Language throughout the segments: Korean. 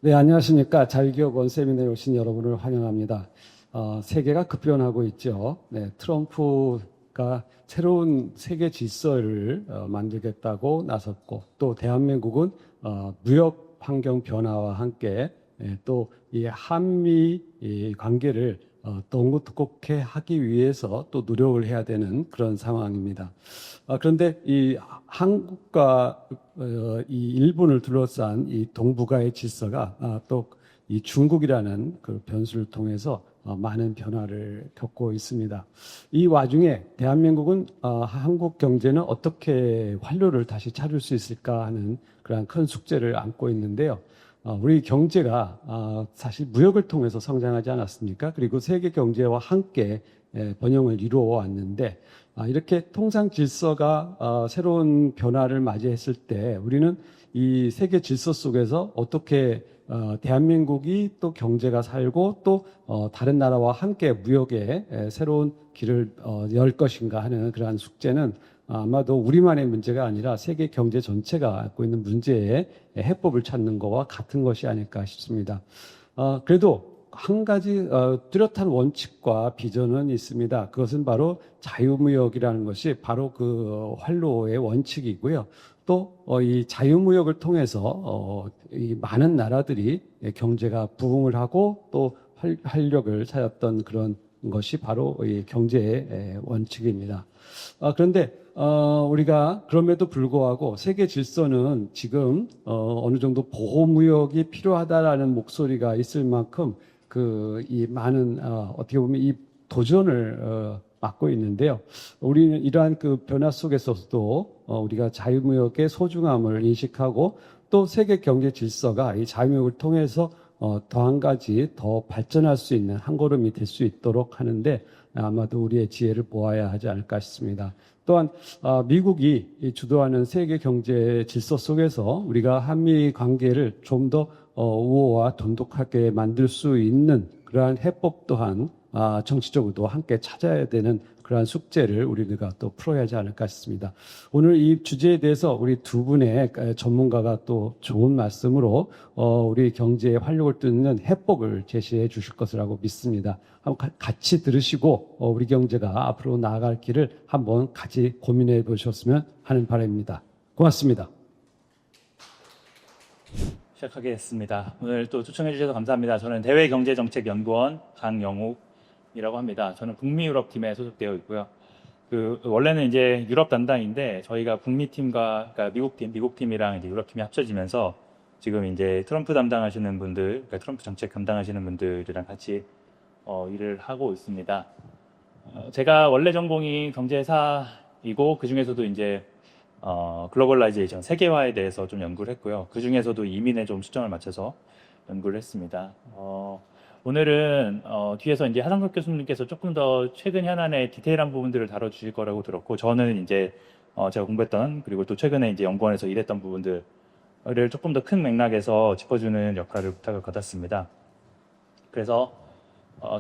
네, 안녕하십니까. 자유기업원 세미나에 오신 여러분을 환영합니다. 세계가 급변하고 있죠. 네, 트럼프가 새로운 세계 질서를 만들겠다고 나섰고, 또 대한민국은 무역 환경 변화와 함께 또 이 한미 이 관계를 돈독하게 하기 위해서 또 노력을 해야 되는 그런 상황입니다. 그런데 이 한국과 이 일본을 둘러싼 이 동북아의 질서가 또 이 중국이라는 그 변수를 통해서 많은 변화를 겪고 있습니다. 이 와중에 대한민국은 한국 경제는 어떻게 활로를 다시 찾을 수 있을까 하는 그런 큰 숙제를 안고 있는데요. 우리 경제가 사실 무역을 통해서 성장하지 않았습니까? 그리고 세계 경제와 함께 번영을 이루어 왔는데 이렇게 통상 질서가 새로운 변화를 맞이했을 때 우리는 이 세계 질서 속에서 어떻게 대한민국이 또 경제가 살고 또 다른 나라와 함께 무역의 새로운 길을 열 것인가 하는 그러한 숙제는 아마도 우리만의 문제가 아니라 세계 경제 전체가 갖고 있는 문제에 해법을 찾는 것과 같은 것이 아닐까 싶습니다. 그래도 한 가지 뚜렷한 원칙과 비전은 있습니다. 그것은 바로 자유무역이라는 것이 바로 그 활로의 원칙이고요. 또 이 자유무역을 통해서 이 많은 나라들이 경제가 부흥을 하고 또 활력을 찾았던 그런 것이 바로 이 경제의 원칙입니다. 그런데 우리가 그럼에도 불구하고 세계 질서는 지금 어느 정도 보호무역이 필요하다라는 목소리가 있을 만큼 그 이 많은 어떻게 보면 이 도전을 맡고 있는데요. 우리는 이러한 그 변화 속에서도 우리가 자유무역의 소중함을 인식하고 또 세계 경제 질서가 이 자유무역을 통해서 더 한 가지 더 발전할 수 있는 한 걸음이 될 수 있도록 하는데 아마도 우리의 지혜를 모아야 하지 않을까 싶습니다. 또한 미국이 주도하는 세계 경제 질서 속에서 우리가 한미 관계를 좀 더 우호와 돈독하게 만들 수 있는 그러한 해법 또한 정치적으로도 함께 찾아야 되는 그러한 숙제를 우리가 또 풀어야 하지 않을까 싶습니다. 오늘 이 주제에 대해서 우리 두 분의 전문가가 또 좋은 말씀으로 우리 경제의 활력을 뚫는 해법을 제시해 주실 것이라고 믿습니다. 한번 같이 들으시고 우리 경제가 앞으로 나아갈 길을 한번 같이 고민해 보셨으면 하는 바람입니다. 고맙습니다. 시작하겠습니다. 오늘 또 초청해 주셔서 감사합니다. 저는 대외경제정책연구원 강영욱이라고 합니다. 저는 북미유럽 팀에 소속되어 있고요. 원래는 이제 유럽 담당인데 저희가 북미 팀과 그러니까 미국 팀이랑 이제 유럽 팀이 합쳐지면서 지금 이제 트럼프 담당하시는 분들, 그러니까 트럼프 정책 담당하시는 분들이랑 같이 일을 하고 있습니다. 제가 원래 전공이 경제사이고 그 중에서도 이제 글로벌라이제이션, 세계화에 대해서 좀 연구를 했고요. 그 중에서도 이민에 좀 초점을 맞춰서 연구를 했습니다. 오늘은 뒤에서 이제 하상석 교수님께서 조금 더 최근 현안의 디테일한 부분들을 다뤄주실 거라고 들었고, 저는 이제 제가 공부했던 그리고 또 최근에 이제 연구원에서 일했던 부분들을 조금 더 큰 맥락에서 짚어주는 역할을 부탁을 받았습니다. 그래서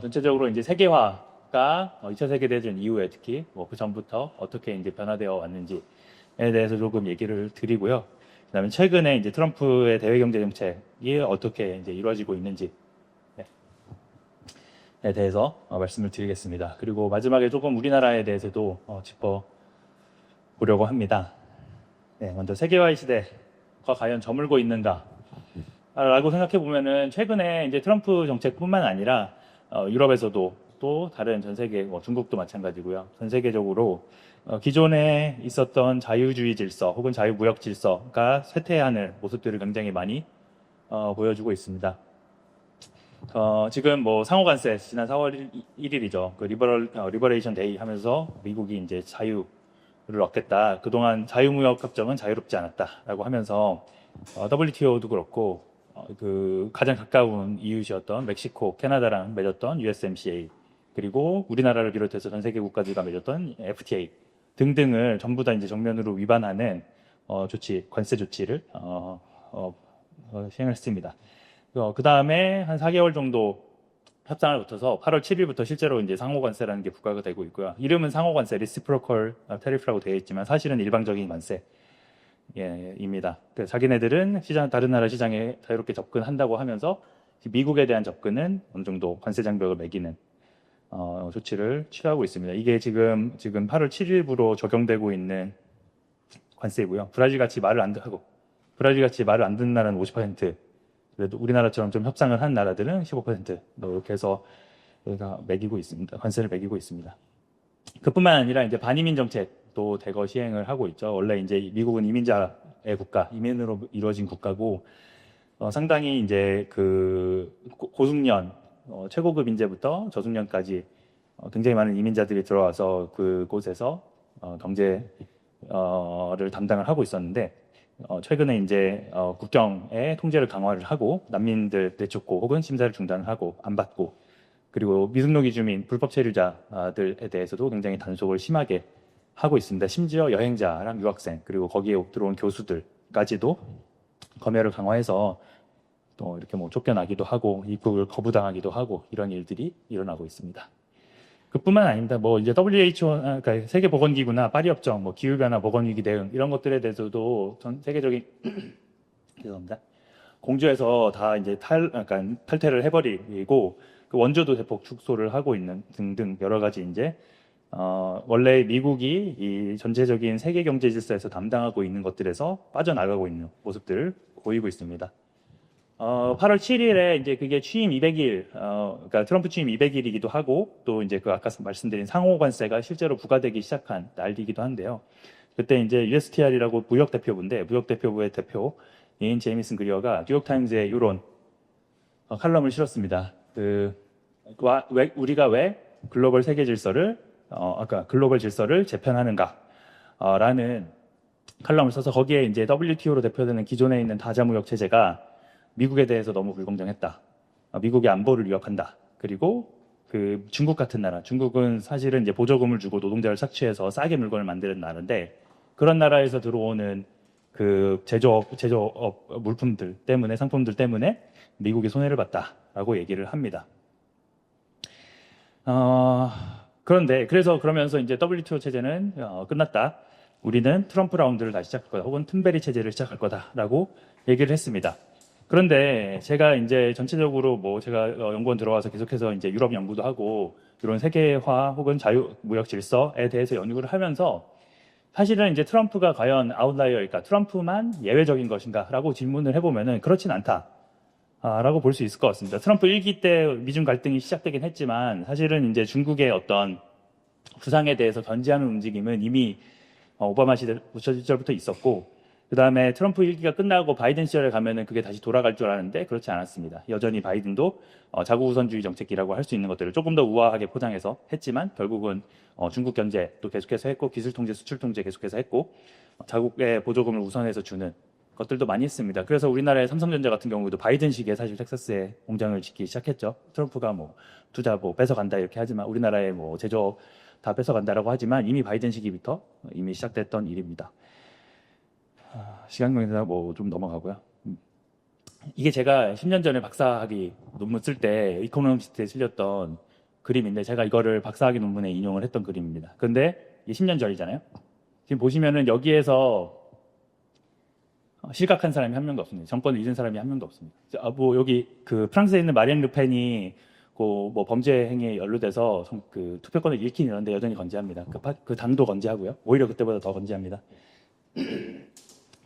전체적으로 이제 세계화가 2차 세계대전 이후에 특히 그 전부터 어떻게 이제 변화되어 왔는지에 대해서 조금 얘기를 드리고요. 그다음에 최근에 이제 트럼프의 대외 경제 정책이 어떻게 이제 이루어지고 있는지에 대해서 말씀을 드리겠습니다. 그리고 마지막에 조금 우리나라에 대해서도 짚어보려고 합니다. 네, 먼저 세계화의 시대가 과연 저물고 있는가? 라고 생각해 보면은 최근에 이제 트럼프 정책뿐만 아니라 유럽에서도 또 다른 전 세계, 중국도 마찬가지고요. 전 세계적으로 기존에 있었던 자유주의 질서 혹은 자유무역 질서가 쇠퇴하는 모습들을 굉장히 많이 보여주고 있습니다. 지금 상호관세 지난 4월 1일이죠. 그 리버레이션 데이 하면서 미국이 이제 자유를 얻겠다. 그동안 자유무역 협정은 자유롭지 않았다라고 하면서 WTO도 그렇고 그 가장 가까운 이웃이었던 멕시코, 캐나다랑 맺었던 USMCA 그리고 우리나라를 비롯해서 전 세계 국가들과 맺었던 FTA 등등을 전부 다 이제 정면으로 위반하는 관세 조치를 시행했습니다. 그 다음에 한 4개월 정도 협상을 거쳐서 8월 7일부터 실제로 이제 상호관세라는 게 부과가 되고 있고요. 이름은 상호관세, 리시프로컬 테리프라고 되어 있지만 사실은 일방적인 관세. 입니다. 자기네들은 다른 나라 시장에 자유롭게 접근한다고 하면서 미국에 대한 접근은 어느 정도 관세 장벽을 매기는 조치를 취하고 있습니다. 이게 지금 8월 7일부로 적용되고 있는 관세이고요. 브라질 같이 말을 안 듣는 나라는 50%, 그래도 우리나라처럼 좀 협상을 한 나라들은 15% 이렇게 해서 저희가 매기고 있습니다. 관세를 매기고 있습니다. 그뿐만 아니라 이제 반이민 정책도 대거 시행을 하고 있죠. 원래 이제 미국은 이민자의 국가, 이민으로 이루어진 국가고 상당히 이제 그 고숙련, 최고급 인재부터 저숙련까지 굉장히 많은 이민자들이 들어와서 그곳에서 경제를 담당을 하고 있었는데 최근에 이제 국경의 통제를 강화를 하고 난민들 내쫓고 혹은 심사를 중단을 하고 안 받고 그리고 미등록 이주민 불법 체류자들에 대해서도 굉장히 단속을 심하게 하고 있습니다. 심지어 여행자랑 유학생 그리고 거기에 들어온 교수들까지도 검열을 강화해서 또 이렇게 뭐 쫓겨나기도 하고 입국을 거부당하기도 하고 이런 일들이 일어나고 있습니다. 그뿐만 아닙니다. 뭐 이제 WHO, 그러니까 세계보건기구나 파리협정, 뭐 기후변화, 보건위기 대응 이런 것들에 대해서도 전 세계적인 죄송합니다. 공조해서 다 이제 그러니까 탈퇴를 해버리고 그 원조도 대폭 축소를 하고 있는 등등 여러 가지 이제 원래 미국이 이 전체적인 세계 경제 질서에서 담당하고 있는 것들에서 빠져나가고 있는 모습들을 보이고 있습니다. 8월 7일에 이제 그게 취임 200일, 그러니까 트럼프 취임 200일이기도 하고 또 이제 그 아까 말씀드린 상호 관세가 실제로 부과되기 시작한 날이기도 한데요. 그때 이제 USTR이라고 무역대표부의 대표인 제이미슨 그리어가 뉴욕타임즈에 이런 칼럼을 실었습니다. 우리가 왜 글로벌 세계 질서를 글로벌 질서를 재편하는가? 라는 칼럼을 써서 거기에 이제 WTO로 대표되는 기존에 있는 다자무역 체제가 미국에 대해서 너무 불공정했다. 미국의 안보를 위협한다. 그리고 그 중국 같은 나라, 중국은 사실은 이제 보조금을 주고 노동자를 착취해서 싸게 물건을 만드는 나라인데 그런 나라에서 들어오는 그 제조업 물품들 때문에 상품들 때문에 미국이 손해를 봤다라고 얘기를 합니다. 그러면서 이제 WTO 체제는 끝났다. 우리는 트럼프 라운드를 다시 시작할 거다. 혹은 튼베리 체제를 시작할 거다라고 얘기를 했습니다. 그런데 제가 이제 전체적으로 뭐 제가 연구원 들어와서 계속해서 이제 유럽 연구도 하고 이런 세계화 혹은 자유무역 질서에 대해서 연구를 하면서 사실은 이제 트럼프가 과연 아웃라이어일까, 트럼프만 예외적인 것인가라고 질문을 해보면은 그렇진 않다라고 볼 수 있을 것 같습니다. 트럼프 1기 때 미중 갈등이 시작되긴 했지만 사실은 이제 중국의 어떤 부상에 대해서 견제하는 움직임은 이미 오바마 시절부터 있었고 그 다음에 트럼프 1기가 끝나고 바이든 시절에 가면은 그게 다시 돌아갈 줄 알았는데 그렇지 않았습니다. 여전히 바이든도 자국우선주의 정책이라고 할 수 있는 것들을 조금 더 우아하게 포장해서 했지만 결국은 중국 견제도 계속해서 했고 기술 통제, 수출 통제 계속해서 했고 자국의 보조금을 우선해서 주는 것들도 많이 했습니다. 그래서 우리나라의 삼성전자 같은 경우도 바이든 시기에 사실 텍사스에 공장을 짓기 시작했죠. 트럼프가 뭐 투자 뭐 뺏어간다 이렇게 하지만 우리나라의 뭐 제조업 다 뺏어간다라고 하지만 이미 바이든 시기부터 이미 시작됐던 일입니다. 시간 관계상 뭐 좀 넘어가고요. 이게 제가 10년 전에 박사학위 논문 쓸 때 이코노미스트에 실렸던 그림인데 제가 이거를 박사학위 논문에 인용을 했던 그림입니다. 근데 이게 10년 전이잖아요. 지금 보시면은 여기에서 실각한 사람이 한 명도 없습니다. 정권을 잃은 사람이 한 명도 없습니다. 뭐 여기 그 프랑스에 있는 마리엔 르펜이 뭐 범죄 행위에 연루돼서 그 투표권을 잃긴 이러는데 여전히 건재합니다. 그 당도 건재하고요. 오히려 그때보다 더 건재합니다.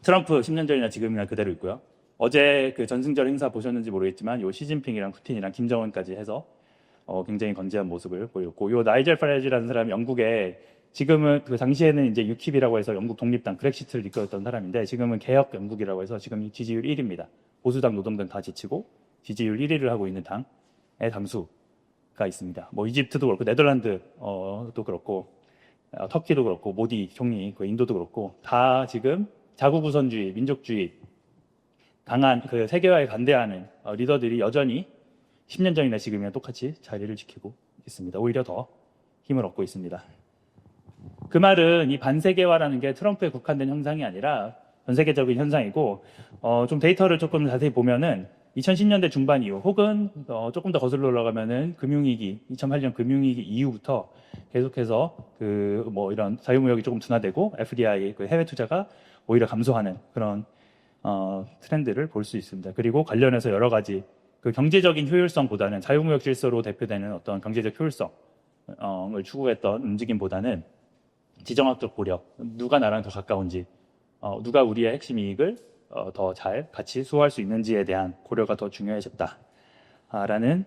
트럼프 10년 전이나 지금이나 그대로 있고요. 어제 그 전승절 행사 보셨는지 모르겠지만 요 시진핑이랑 푸틴이랑 김정은까지 해서 굉장히 건재한 모습을 보였고 요 나이젤 파라지라는 사람이 영국에 지금은 그 당시에는 이제 유킵이라고 해서 영국 독립당 브렉시트를 이끌었던 사람인데 지금은 개혁 영국이라고 해서 지금 지지율 1위입니다. 보수당, 노동당 다 지치고 지지율 1위를 하고 있는 당의 당수가 있습니다. 뭐 이집트도 그렇고 네덜란드도 그렇고 터키도 그렇고 모디 총리, 그 인도도 그렇고 다 지금 자국우선주의, 민족주의 강한 그 세계화에 반대하는 리더들이 여전히 10년 전이나 지금이나 똑같이 자리를 지키고 있습니다. 오히려 더 힘을 얻고 있습니다. 그 말은 이 반세계화라는 게 트럼프에 국한된 현상이 아니라 전 세계적인 현상이고 좀 데이터를 조금 자세히 보면은 2010년대 중반 이후 혹은 조금 더 거슬러 올라가면은 금융위기 2008년 금융위기 이후부터 계속해서 그 뭐 이런 자유무역이 조금 둔화되고 FDI 그 해외 투자가 오히려 감소하는 그런 트렌드를 볼 수 있습니다. 그리고 관련해서 여러 가지 그 경제적인 효율성보다는 자유무역 질서로 대표되는 어떤 경제적 효율성을 추구했던 움직임보다는 지정학적 고려, 누가 나랑 더 가까운지, 누가 우리의 핵심 이익을 더 잘 같이 수호할 수 있는지에 대한 고려가 더 중요해졌다라는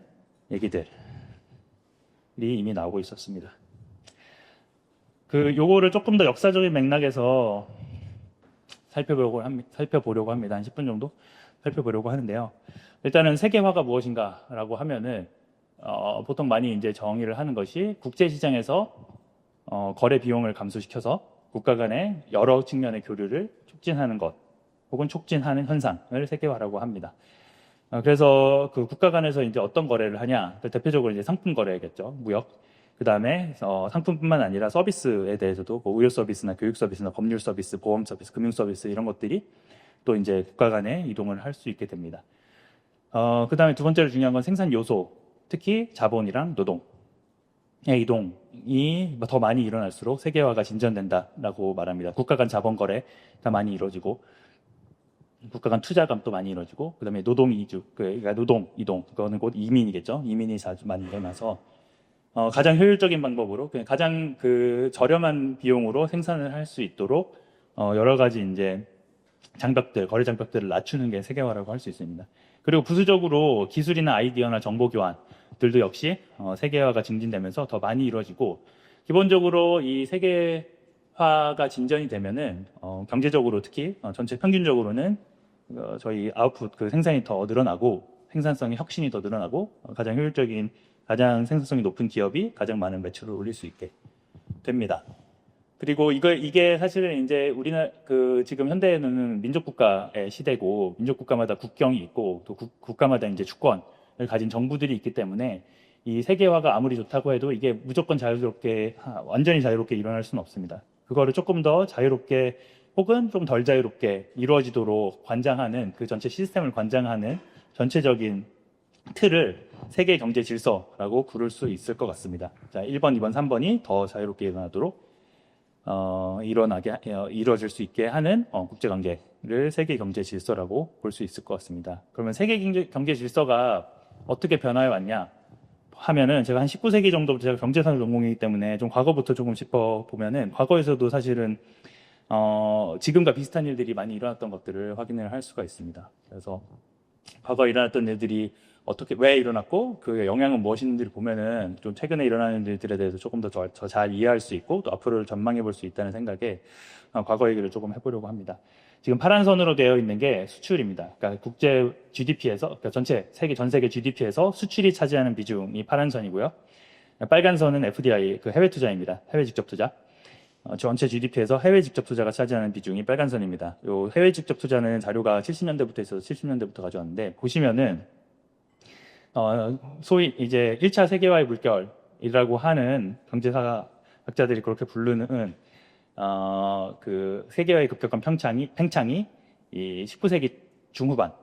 얘기들이 이미 나오고 있었습니다. 요거를 조금 더 역사적인 맥락에서 살펴보려고 합니다. 한 10분 정도 살펴보려고 하는데요. 일단은 세계화가 무엇인가라고 하면은 보통 많이 이제 정의를 하는 것이 국제 시장에서 거래 비용을 감소시켜서 국가 간의 여러 측면의 교류를 촉진하는 것 혹은 촉진하는 현상을 세계화라고 합니다. 그래서 그 국가 간에서 이제 어떤 거래를 하냐, 대표적으로 이제 상품 거래겠죠, 무역. 그 다음에 상품뿐만 아니라 서비스에 대해서도 뭐 의료 서비스나 교육 서비스나 법률 서비스, 보험 서비스, 금융 서비스 이런 것들이 또 이제 국가 간에 이동을 할 수 있게 됩니다. 그 다음에 두 번째로 중요한 건 생산 요소, 특히 자본이랑 노동의 이동이 더 많이 일어날수록 세계화가 진전된다라고 말합니다. 국가 간 자본 거래가 많이 이루어지고 국가 간 투자감도 많이 이루어지고 그다음에 노동 이주, 그러니까 노동 이동, 그거는 곧 이민이겠죠. 이민이 자주 많이 일어나서 가장 효율적인 방법으로 가장 그 저렴한 비용으로 생산을 할 수 있도록 여러 가지 이제 장벽들, 거래 장벽들을 낮추는 게 세계화라고 할 수 있습니다. 그리고 부수적으로 기술이나 아이디어나 정보 교환들도 역시 세계화가 증진되면서 더 많이 이루어지고, 기본적으로 이 세계화가 진전이 되면은 경제적으로 특히 전체 평균적으로는 저희 아웃풋 그 생산이 더 늘어나고 생산성의 혁신이 더 늘어나고 가장 효율적인, 가장 생산성이 높은 기업이 가장 많은 매출을 올릴 수 있게 됩니다. 그리고 이게 사실은 이제 우리나라 지금 현대에는 민족국가의 시대고, 민족국가마다 국경이 있고 또 국가마다 이제 주권을 가진 정부들이 있기 때문에 이 세계화가 아무리 좋다고 해도 이게 무조건 자유롭게, 완전히 자유롭게 일어날 수는 없습니다. 그거를 조금 더 자유롭게 혹은 좀 덜 자유롭게 이루어지도록 관장하는, 그 전체 시스템을 관장하는 전체적인 틀을 세계 경제 질서라고 부를 수 있을 것 같습니다. 자, 1번, 2번, 3번이 더 자유롭게 일어나도록 이루어질 수 있게 하는 국제 관계를 세계 경제 질서라고 볼 수 있을 것 같습니다. 그러면 세계 경제 질서가 어떻게 변화해 왔냐 하면은, 제가 한 19세기 정도부터, 제가 경제사를 전공이기 때문에 좀 과거부터 조금 짚어보면은, 과거에서도 사실은 지금과 비슷한 일들이 많이 일어났던 것들을 확인을 할 수가 있습니다. 그래서 과거에 일어났던 일들이 왜 일어났고 그 영향은 무엇인지를 보면은 좀 최근에 일어나는 일들에 대해서 조금 더 잘 이해할 수 있고 또 앞으로를 전망해 볼 수 있다는 생각에 과거 얘기를 조금 해보려고 합니다. 지금 파란 선으로 되어 있는 게 수출입니다. 그러니까 국제 GDP에서, 그러니까 전 세계 GDP에서 수출이 차지하는 비중이 파란 선이고요. 빨간 선은 FDI, 그 해외 투자입니다. 해외 직접 투자. 전체 GDP에서 해외 직접 투자가 차지하는 비중이 빨간 선입니다. 요 해외 직접 투자는 자료가 70년대부터 있어서 70년대부터 가져왔는데, 보시면은 소위 이제 1차 세계화의 물결이라고 하는 경제학자들이 그렇게 부르는 그 세계화의 급격한 팽창이 이 19세기 중후반에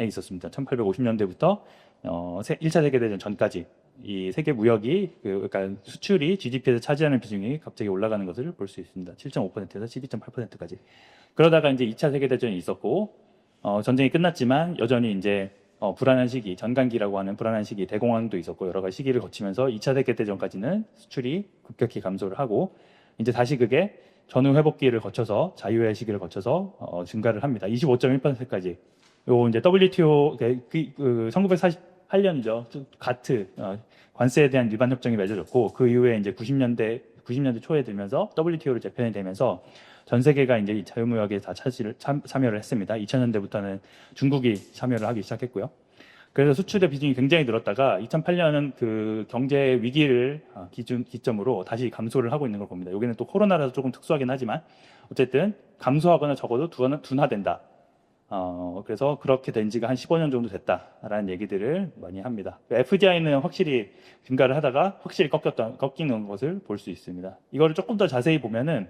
있었습니다. 1850년대부터 1차 세계대전 전까지 이 세계 무역이 그러니까 수출이 GDP에서 차지하는 비중이 갑자기 올라가는 것을 볼 수 있습니다. 7.5%에서 12.8%까지. 그러다가 이제 2차 세계대전이 있었고 전쟁이 끝났지만 여전히 이제 불안한 시기, 전강기라고 하는 불안한 시기, 대공황도 있었고 여러 가지 시기를 거치면서 2차 세계대전까지는 수출이 급격히 감소를 하고, 이제 다시 그게 전후 회복기를 거쳐서, 자유의 시기를 거쳐서 증가를 합니다. 25.1%까지. 요 이제 WTO 1948년이죠. 가트 관세에 대한 일반 협정이 맺어졌고, 그 이후에 이제 90년대 초에 들면서 WTO를 재편이 되면서 전 세계가 이제 이 자유무역에 다 참여를 했습니다. 2000년대부터는 중국이 참여를 하기 시작했고요. 그래서 수출의 비중이 굉장히 늘었다가 2008년은 그 경제 위기를 기점으로 다시 감소를 하고 있는 걸 봅니다. 여기는 또 코로나라서 조금 특수하긴 하지만 어쨌든 감소하거나 적어도 둔화된다. 그래서 그렇게 된 지가 한 15년 정도 됐다라는 얘기들을 많이 합니다. FDI는 확실히 증가를 하다가 확실히 꺾이는 것을 볼 수 있습니다. 이거를 조금 더 자세히 보면은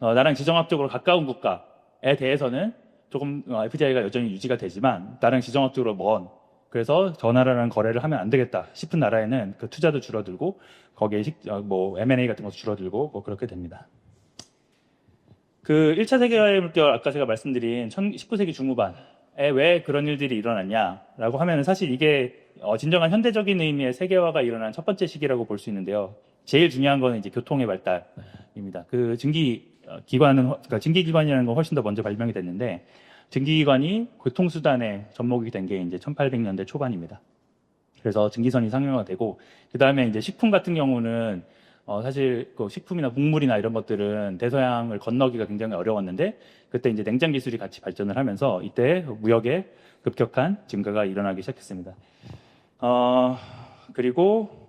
나랑 지정학적으로 가까운 국가에 대해서는 조금 FDI가 여전히 유지가 되지만, 나랑 지정학적으로 먼, 그래서 저 나라랑 거래를 하면 안 되겠다 싶은 나라에는 그 투자도 줄어들고 거기에 뭐 M&A 같은 것도 줄어들고 뭐 그렇게 됩니다. 그 1차 세계화의 물결, 아까 제가 말씀드린 19세기 중후반에 왜 그런 일들이 일어났냐라고 하면은 사실 이게 진정한 현대적인 의미의 세계화가 일어난 첫 번째 시기라고 볼 수 있는데요. 제일 중요한 거는 이제 교통의 발달입니다. 그 그러니까 증기기관이라는 건 훨씬 더 먼저 발명이 됐는데, 증기기관이 교통수단의 접목이 된 게 이제 1800년대 초반입니다. 그래서 증기선이 상용화되고, 그 다음에 이제 식품 같은 경우는 사실 그 식품이나 곡물이나 이런 것들은 대서양을 건너기가 굉장히 어려웠는데, 그때 이제 냉장 기술이 같이 발전을 하면서 이때 무역의 급격한 증가가 일어나기 시작했습니다. 그리고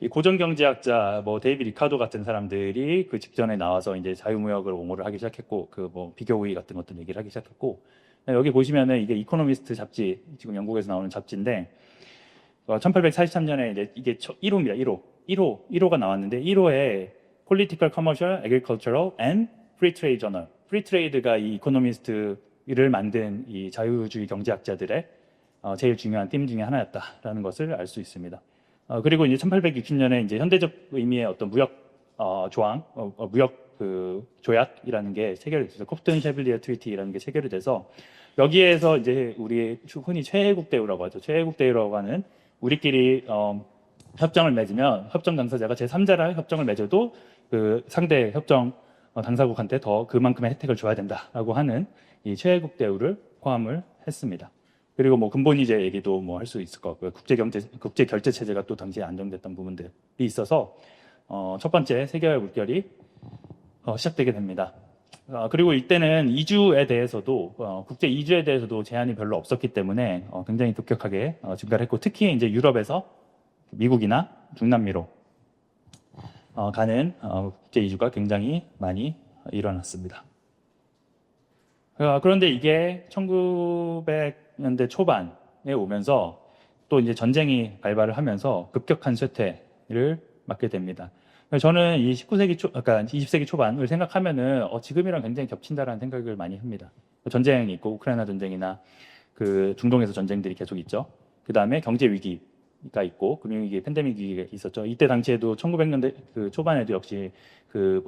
이 고전경제학자 뭐 데이비 리카도 같은 사람들이 그 직전에 나와서 이제 자유무역을 옹호를 하기 시작했고, 그 뭐 비교 우위 같은 것들 얘기를 하기 시작했고, 여기 보시면은 이게 이코노미스트 잡지, 지금 영국에서 나오는 잡지인데, 1843년에 이제 이게 1호입니다. 1호가 나왔는데, 1호에 Political, Commercial, Agricultural and Free Trade Journal. Free Trade가 이 이코노미스트를 만든 이 자유주의 경제학자들의 제일 중요한 팀 중에 하나였다라는 것을 알 수 있습니다. 그리고 이제 1860년에 이제 현대적 의미의 어떤 무역 조항, 무역 그 조약이라는 게 체결이 돼서 콥튼 쉐빌리어 트리티라는 게 체결이 돼서, 여기에서 이제 우리 흔히 최애국 대우라고 하죠. 최애국 대우라고 하는, 우리끼리 협정을 맺으면 협정 당사자가 제3자랑 협정을 맺어도 그 상대 협정 당사국한테 더 그만큼의 혜택을 줘야 된다라고 하는 이 최애국 대우를 포함을 했습니다. 그리고 뭐 근본이제 얘기도 뭐 할 수 있을 것 같고요. 국제 결제 체제가 또 당시에 안정됐던 부분들이 있어서 첫 번째 세계화의 물결이 시작되게 됩니다. 그리고 이때는 이주에 대해서도 국제 이주에 대해서도 제한이 별로 없었기 때문에 굉장히 급격하게 증가를 했고, 특히 이제 유럽에서 미국이나 중남미로 가는 국제 이주가 굉장히 많이 일어났습니다. 그런데 이게 1900년대 초반에 오면서 또 이제 전쟁이 발발을 하면서 급격한 쇠퇴를 맞게 됩니다. 저는 이 19세기 그러니까 20세기 초반을 생각하면은 지금이랑 굉장히 겹친다라는 생각을 많이 합니다. 전쟁이 있고, 우크라이나 전쟁이나 그 중동에서 전쟁들이 계속 있죠. 그 다음에 경제 위기가 있고, 금융위기, 팬데믹 위기가 있었죠. 이때 당시에도 1900년대 그 초반에도 역시 그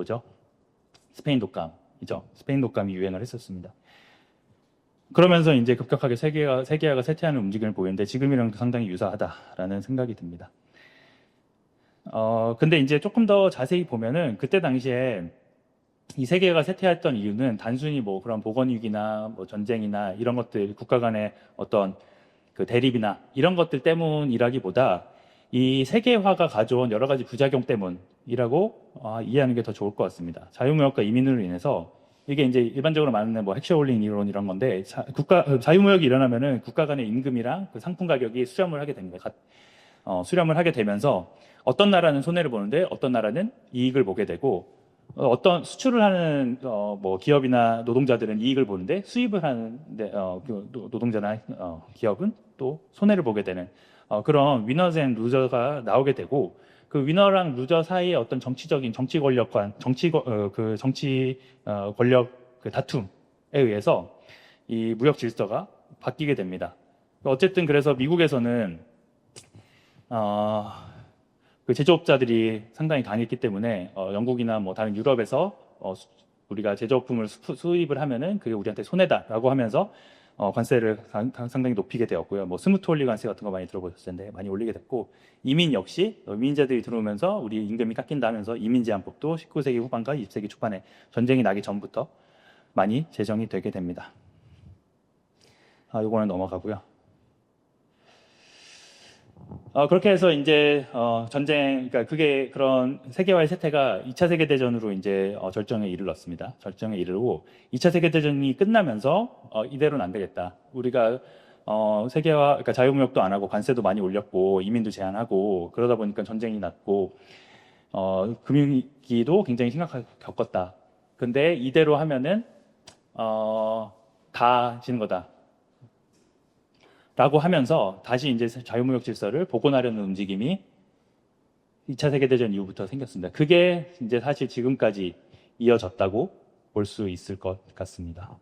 스페인 독감이죠. 스페인 독감이 유행을 했었습니다. 그러면서 이제 급격하게 세계화가 쇠퇴하는 움직임을 보이는데, 지금이랑 상당히 유사하다라는 생각이 듭니다. 근데 이제 조금 더 자세히 보면은, 그때 당시에 이 세계가 쇠퇴했던 이유는 단순히 뭐 그런 보건 위기나 뭐 전쟁이나 이런 것들, 국가 간의 어떤 그 대립이나 이런 것들 때문이라기보다 이 세계화가 가져온 여러 가지 부작용 때문이라고 이해하는 게 더 좋을 것 같습니다. 자유무역과 이민으로 인해서, 이게 이제 일반적으로 말하는 뭐 핵쇼울링 이론 이런 건데, 자유무역이 일어나면은 국가 간의 임금이랑 그 상품 가격이 수렴을 하게 됩니다. 수렴을 하게 되면서 어떤 나라는 손해를 보는데 어떤 나라는 이익을 보게 되고, 어떤 수출을 하는 뭐 기업이나 노동자들은 이익을 보는데, 수입을 하는 노동자나 기업은 또 손해를 보게 되는 그런 위너즈 앤 루저가 나오게 되고, 그 위너랑 루저 사이의 어떤 정치적인 정치 권력 그 다툼에 의해서 이 무역 질서가 바뀌게 됩니다. 어쨌든 그래서 미국에서는 그 제조업자들이 상당히 강했기 때문에 영국이나 뭐 다른 유럽에서 우리가 제조업품을 수입을 하면은 그게 우리한테 손해다라고 하면서 관세를 상당히 높이게 되었고요. 뭐 스무트 홀리 관세 같은 거 많이 들어보셨을 텐데 많이 올리게 됐고, 이민 역시 이민자들이 들어오면서 우리 임금이 깎인다 하면서 이민 제한법도 19세기 후반과 20세기 초반에 전쟁이 나기 전부터 많이 제정이 되게 됩니다. 요거는 넘어가고요. 그렇게 해서 이제 전쟁, 그러니까 그게 그런 세계화의 쇠퇴가 2차 세계대전으로 이제 절정에 이르렀습니다. 절정에 이르고 2차 세계대전이 끝나면서 이대로는 안 되겠다. 우리가 세계화, 그러니까 자유무역도 안 하고 관세도 많이 올렸고 이민도 제한하고 그러다 보니까 전쟁이 났고 금융위기도 굉장히 심각하게 겪었다. 근데 이대로 하면은 다 지는 거다. 라고 하면서 다시 이제 자유무역 질서를 복원하려는 움직임이 2차 세계대전 이후부터 생겼습니다. 그게 이제 사실 지금까지 이어졌다고 볼 수 있을 것 같습니다.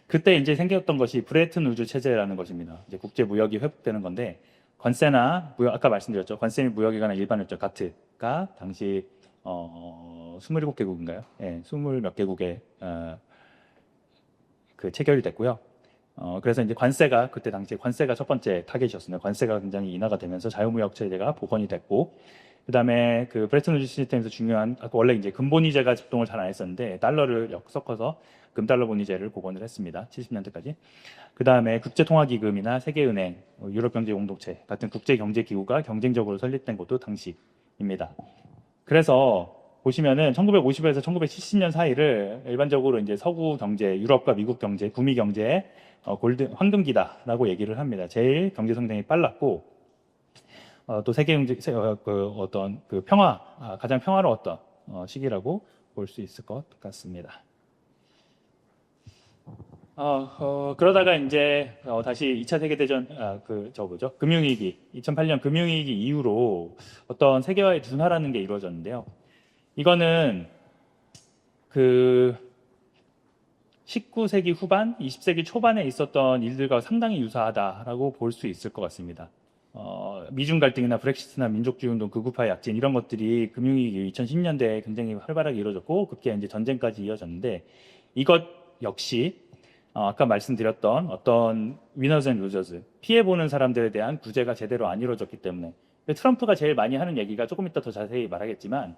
그때 이제 생겼던 것이 브레튼 우즈 체제라는 것입니다. 이제 국제 무역이 회복되는 건데, 관세나 무역, 아까 말씀드렸죠. 관세 및 무역에 관한 일반 협정, 가트. 개국가 당시 27개국인가요? 예, 20몇 개국에 그 체결이 됐고요. 그래서 이제 관세가 그때 당시에 관세가 첫 번째 타겟이었습니다. 관세가 굉장히 인하가 되면서 자유무역 체제가 복원이 됐고, 그다음에 그 브레튼 우즈 시스템에서 중요한 아까 원래 이제 근본위제가 작동을 잘 안 했었는데 달러를 섞어서 금달러 본위제를 복원을 했습니다. 70년대까지. 그다음에 국제통화기금이나 세계은행, 유럽경제공동체 같은 국제경제기구가 경쟁적으로 설립된 것도 당시입니다. 그래서 보시면은 1950에서 1970년 사이를 일반적으로 이제 서구 경제, 유럽과 미국 경제, 구미 경제의 골든 황금기다라고 얘기를 합니다. 제일 경제 성장이 빨랐고 또 세계 경제 어떤 그 가장 평화로웠던 시기라고 볼 수 있을 것 같습니다. 그러다가 이제 다시 2차 세계대전 금융위기 2008년 금융위기 이후로 어떤 세계화의 둔화라는 게 이루어졌는데요. 이거는 그 19세기 후반, 20세기 초반에 있었던 일들과 상당히 유사하다라고 볼 수 있을 것 같습니다. 미중 갈등이나 브렉시트나 민족주의 운동, 극우파의 약진 이런 것들이 금융위기 2010년대에 굉장히 활발하게 이루어졌고 그게 이제 전쟁까지 이어졌는데 이것 역시 아까 말씀드렸던 어떤 위너스 앤 루저스 피해보는 사람들에 대한 구제가 제대로 안 이루어졌기 때문에 트럼프가 제일 많이 하는 얘기가 조금 이따 더 자세히 말하겠지만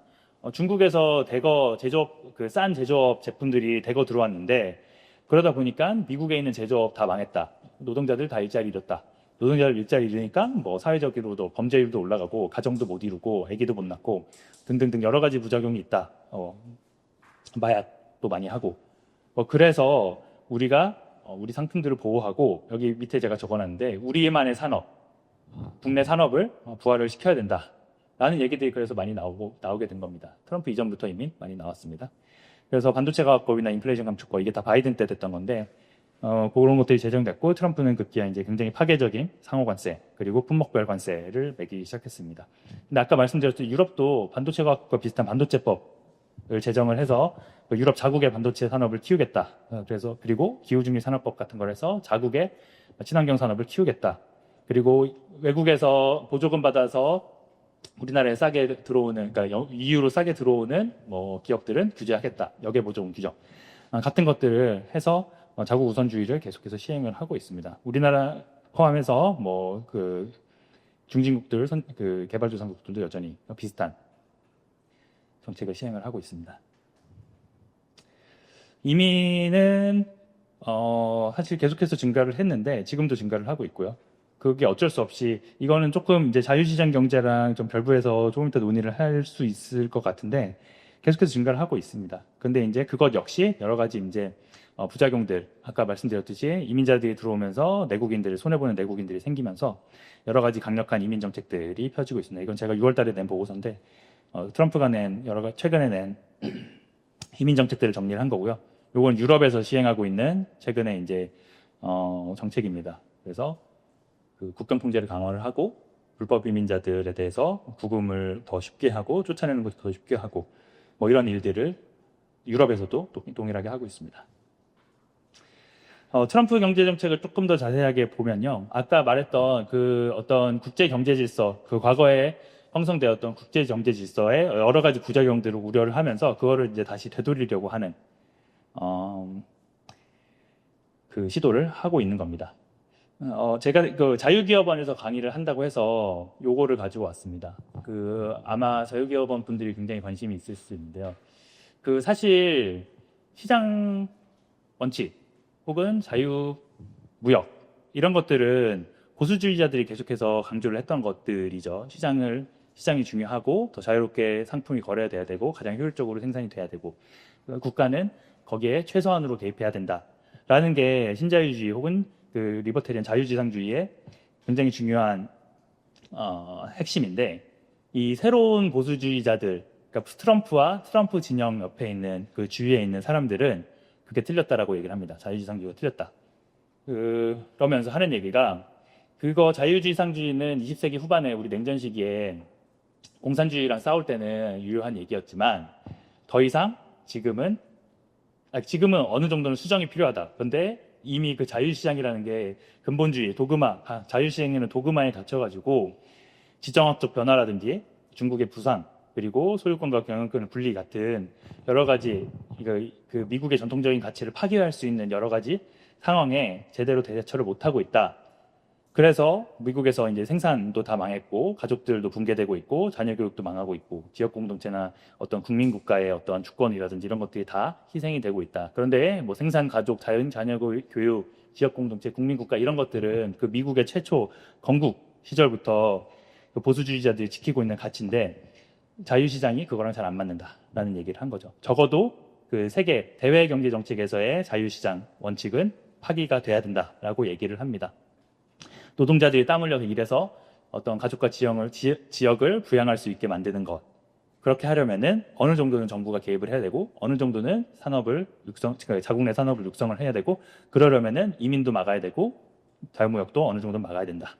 중국에서 대거 싼 제조업 제품들이 대거 들어왔는데 그러다 보니까 미국에 있는 제조업 다 망했다. 노동자들 다 일자리 잃었다. 노동자들 일자리 잃으니까 뭐 사회적으로도 범죄율도 올라가고 가정도 못 이루고 아기도 못 낳고 등등등 여러 가지 부작용이 있다. 마약도 많이 하고 그래서 우리가 우리 상품들을 보호하고 여기 밑에 제가 적어놨는데 우리만의 산업, 국내 산업을 부활을 시켜야 된다. 라는 얘기들이 그래서 많이 나오게 된 겁니다. 트럼프 이전부터 이미 많이 나왔습니다. 그래서 반도체 가격법이나 인플레이션 감축법 이게 다 바이든 때 됐던 건데 그런 것들이 제정됐고 트럼프는 급기야 이제 굉장히 파괴적인 상호 관세 그리고 품목별 관세를 매기기 시작했습니다. 근데 아까 말씀드렸듯이 유럽도 반도체 가격과 비슷한 반도체법을 제정을 해서 유럽 자국의 반도체 산업을 키우겠다. 그리고 기후중립 산업법 같은 걸 해서 자국의 친환경 산업을 키우겠다. 그리고 외국에서 보조금 받아서 우리나라에 싸게 들어오는, 그러니까 EU로 싸게 들어오는 기업들은 규제하겠다. 역외보조금 규정 같은 것들을 해서 자국 우선주의를 계속해서 시행을 하고 있습니다. 우리나라 포함해서 그 중진국들, 그 개발도상국들도 여전히 비슷한 정책을 시행을 하고 있습니다. 이민은 사실 계속해서 증가를 했는데 지금도 증가를 하고 있고요. 그게 어쩔 수 없이 이거는 조금 이제 자유시장 경제랑 좀 별부해서 조금 이따 논의를 할 수 있을 것 같은데 계속해서 증가를 하고 있습니다. 근데 이제 그것 역시 여러 가지 이제 부작용들 아까 말씀드렸듯이 이민자들이 들어오면서 손해보는 내국인들이 생기면서 여러 가지 강력한 이민 정책들이 펴지고 있습니다. 이건 제가 6월달에 낸 보고서인데 트럼프가 최근에 낸 이민 정책들을 정리를 한 거고요. 이건 유럽에서 시행하고 있는 최근에 이제 정책입니다. 그래서 그 국경 통제를 강화를 하고 불법 이민자들에 대해서 구금을 더 쉽게 하고 쫓아내는 것도 더 쉽게 하고 이런 일들을 유럽에서도 동일하게 하고 있습니다. 트럼프 경제 정책을 조금 더 자세하게 보면요, 아까 말했던 그 어떤 국제 경제 질서, 그 과거에 형성되었던 국제 경제 질서의 여러 가지 부작용들을 우려를 하면서 그거를 이제 다시 되돌리려고 하는 그 시도를 하고 있는 겁니다. 제가 그 자유기업원에서 강의를 한다고 해서 요거를 가지고 왔습니다. 아마 자유기업원 분들이 굉장히 관심이 있을 수 있는데요. 사실 시장 원칙 혹은 자유무역 이런 것들은 보수주의자들이 계속해서 강조를 했던 것들이죠. 시장이 중요하고 더 자유롭게 상품이 거래돼야 되고 가장 효율적으로 생산이 돼야 되고 국가는 거기에 최소한으로 개입해야 된다라는 게 신자유주의 혹은 그 리버테리언 자유지상주의의 굉장히 중요한 핵심인데 이 새로운 보수주의자들, 그러니까 트럼프와 트럼프 진영 옆에 있는 그 주위에 있는 사람들은 그게 틀렸다라고 얘기를 합니다. 자유지상주의가 틀렸다. 그러면서 하는 얘기가 자유지상주의는 20세기 후반에 우리 냉전 시기에 공산주의랑 싸울 때는 유효한 얘기였지만 더 이상 지금은 어느 정도는 수정이 필요하다. 그런데 이미 그 자유시장이라는 게 근본주의, 자유시장에는 도그마에 갇혀가지고 지정학적 변화라든지 중국의 부상, 그리고 소유권과 경영권의 분리 같은 여러 가지 그 미국의 전통적인 가치를 파괴할 수 있는 여러 가지 상황에 제대로 대처를 못하고 있다. 그래서 미국에서 이제 생산도 다 망했고 가족들도 붕괴되고 있고 자녀 교육도 망하고 있고 지역 공동체나 어떤 국민 국가의 어떤 주권이라든지 이런 것들이 다 희생이 되고 있다. 그런데 뭐 생산 가족 자녀 교육 지역 공동체 국민 국가 이런 것들은 그 미국의 최초 건국 시절부터 그 보수주의자들이 지키고 있는 가치인데 자유시장이 그거랑 잘 안 맞는다라는 얘기를 한 거죠. 적어도 그 세계 대외 경제 정책에서의 자유시장 원칙은 파기가 돼야 된다라고 얘기를 합니다. 노동자들이 땀 흘려서 일해서 어떤 가족과 지역을 부양할 수 있게 만드는 것. 그렇게 하려면은 어느 정도는 정부가 개입을 해야 되고 어느 정도는 그러니까 자국 내 산업을 육성을 해야 되고 그러려면은 이민도 막아야 되고 자유무역도 어느 정도 막아야 된다.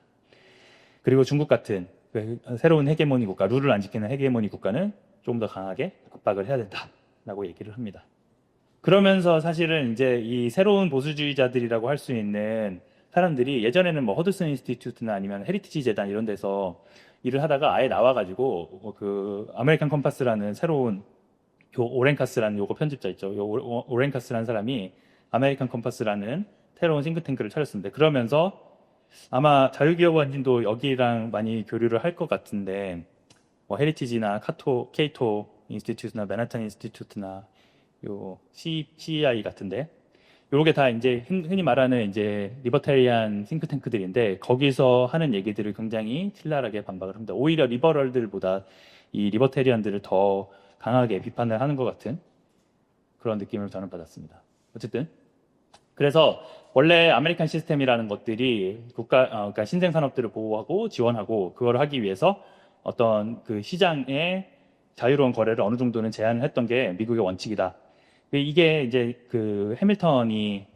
그리고 중국 같은 그 새로운 헤게모니 국가, 룰을 안 지키는 헤게모니 국가는 조금 더 강하게 압박을 해야 된다라고 얘기를 합니다. 그러면서 사실은 이제 이 새로운 보수주의자들이라고 할 수 있는 사람들이 예전에는 뭐 허드슨 인스티튜트나 아니면 헤리티지 재단 이런 데서 일을 하다가 아예 나와가지고 그 아메리칸 컴파스라는 새로운 오렌카스라는 요거 편집자 있죠. 오렌카스라는 사람이 아메리칸 컴파스라는 새로운 싱크탱크를 차렸습니다. 그러면서 아마 자유기업원진도 여기랑 많이 교류를 할 것 같은데 뭐 헤리티지나 케이토 인스티튜트나 맨하탄 인스티튜트나 요 CEI 같은데 요게 다 이제 흔히 말하는 이제 리버테리안 싱크탱크들인데 거기서 하는 얘기들을 굉장히 신랄하게 반박을 합니다. 오히려 리버럴들보다 이 리버테리안들을 더 강하게 비판을 하는 것 같은 그런 느낌을 저는 받았습니다. 어쨌든 그래서 원래 아메리칸 시스템이라는 것들이 그러니까 신생 산업들을 보호하고 지원하고 그걸 하기 위해서 어떤 그 시장의 자유로운 거래를 어느 정도는 제한을 했던 게 미국의 원칙이다. 이게 이제 그 해밀턴이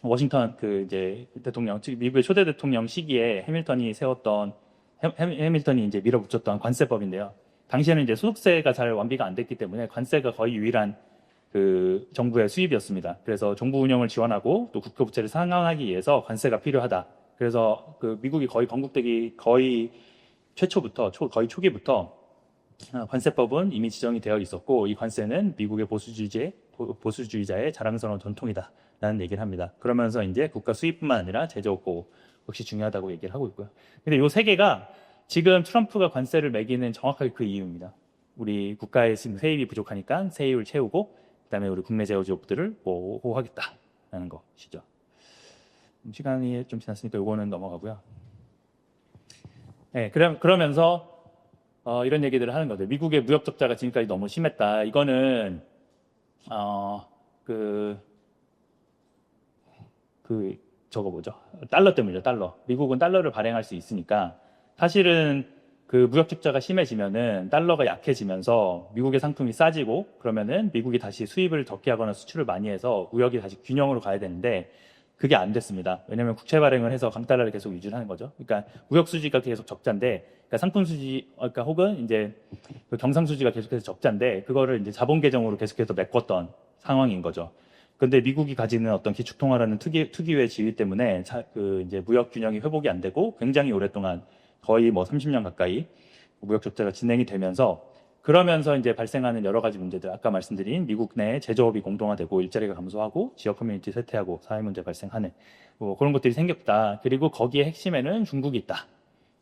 워싱턴 그 이제 대통령, 즉 미국의 초대 대통령 시기에 해밀턴이 세웠던 해밀턴이 이제 밀어붙였던 관세법인데요. 당시에는 이제 소득세가 잘 완비가 안 됐기 때문에 관세가 거의 유일한 그 정부의 수입이었습니다. 그래서 정부 운영을 지원하고 또 국가 부채를 상환하기 위해서 관세가 필요하다. 그래서 그 미국이 거의 건국되기 거의 최초부터 거의 초기부터 관세법은 이미 지정이 되어 있었고 이 관세는 미국의 보수주의자의 자랑스러운 전통이다라는 얘기를 합니다. 그러면서 이제 국가 수입뿐만 아니라 제조업 역시 중요하다고 얘기를 하고 있고요. 근데 이 세 개가 지금 트럼프가 관세를 매기는 정확하게 그 이유입니다. 우리 국가의 지금 세입이 부족하니까 세입을 채우고 그다음에 우리 국내 제조업들을 보호하겠다라는 것이죠. 시간이 좀 지났으니까 이거는 넘어가고요. 네, 그러면서 이런 얘기들을 하는 거죠. 미국의 무역 적자가 지금까지 너무 심했다. 이거는 저거 뭐죠? 달러 때문이죠. 달러. 미국은 달러를 발행할 수 있으니까 사실은 그 무역 적자가 심해지면은 달러가 약해지면서 미국의 상품이 싸지고 그러면은 미국이 다시 수입을 적게 하거나 수출을 많이 해서 무역이 다시 균형으로 가야 되는데 그게 안 됐습니다. 왜냐하면 국채 발행을 해서 강달러를 계속 유지하는 거죠. 그러니까 무역 수지가 계속 적자인데, 그러니까 상품 수지, 그러니까 혹은 이제 그 경상 수지가 계속해서 적자인데 그거를 이제 자본 계정으로 계속해서 메꿨던 상황인 거죠. 근데 미국이 가지는 어떤 기축통화라는 특유의 지위 때문에 그 이제 무역 균형이 회복이 안 되고 굉장히 오랫동안 거의 뭐 30년 가까이 무역 적자가 진행이 되면서 그러면서 이제 발생하는 여러 가지 문제들, 아까 말씀드린 미국 내 제조업이 공동화되고 일자리가 감소하고 지역 커뮤니티 쇠퇴하고 사회 문제 발생하는 뭐 그런 것들이 생겼다. 그리고 거기에 핵심에는 중국이 있다.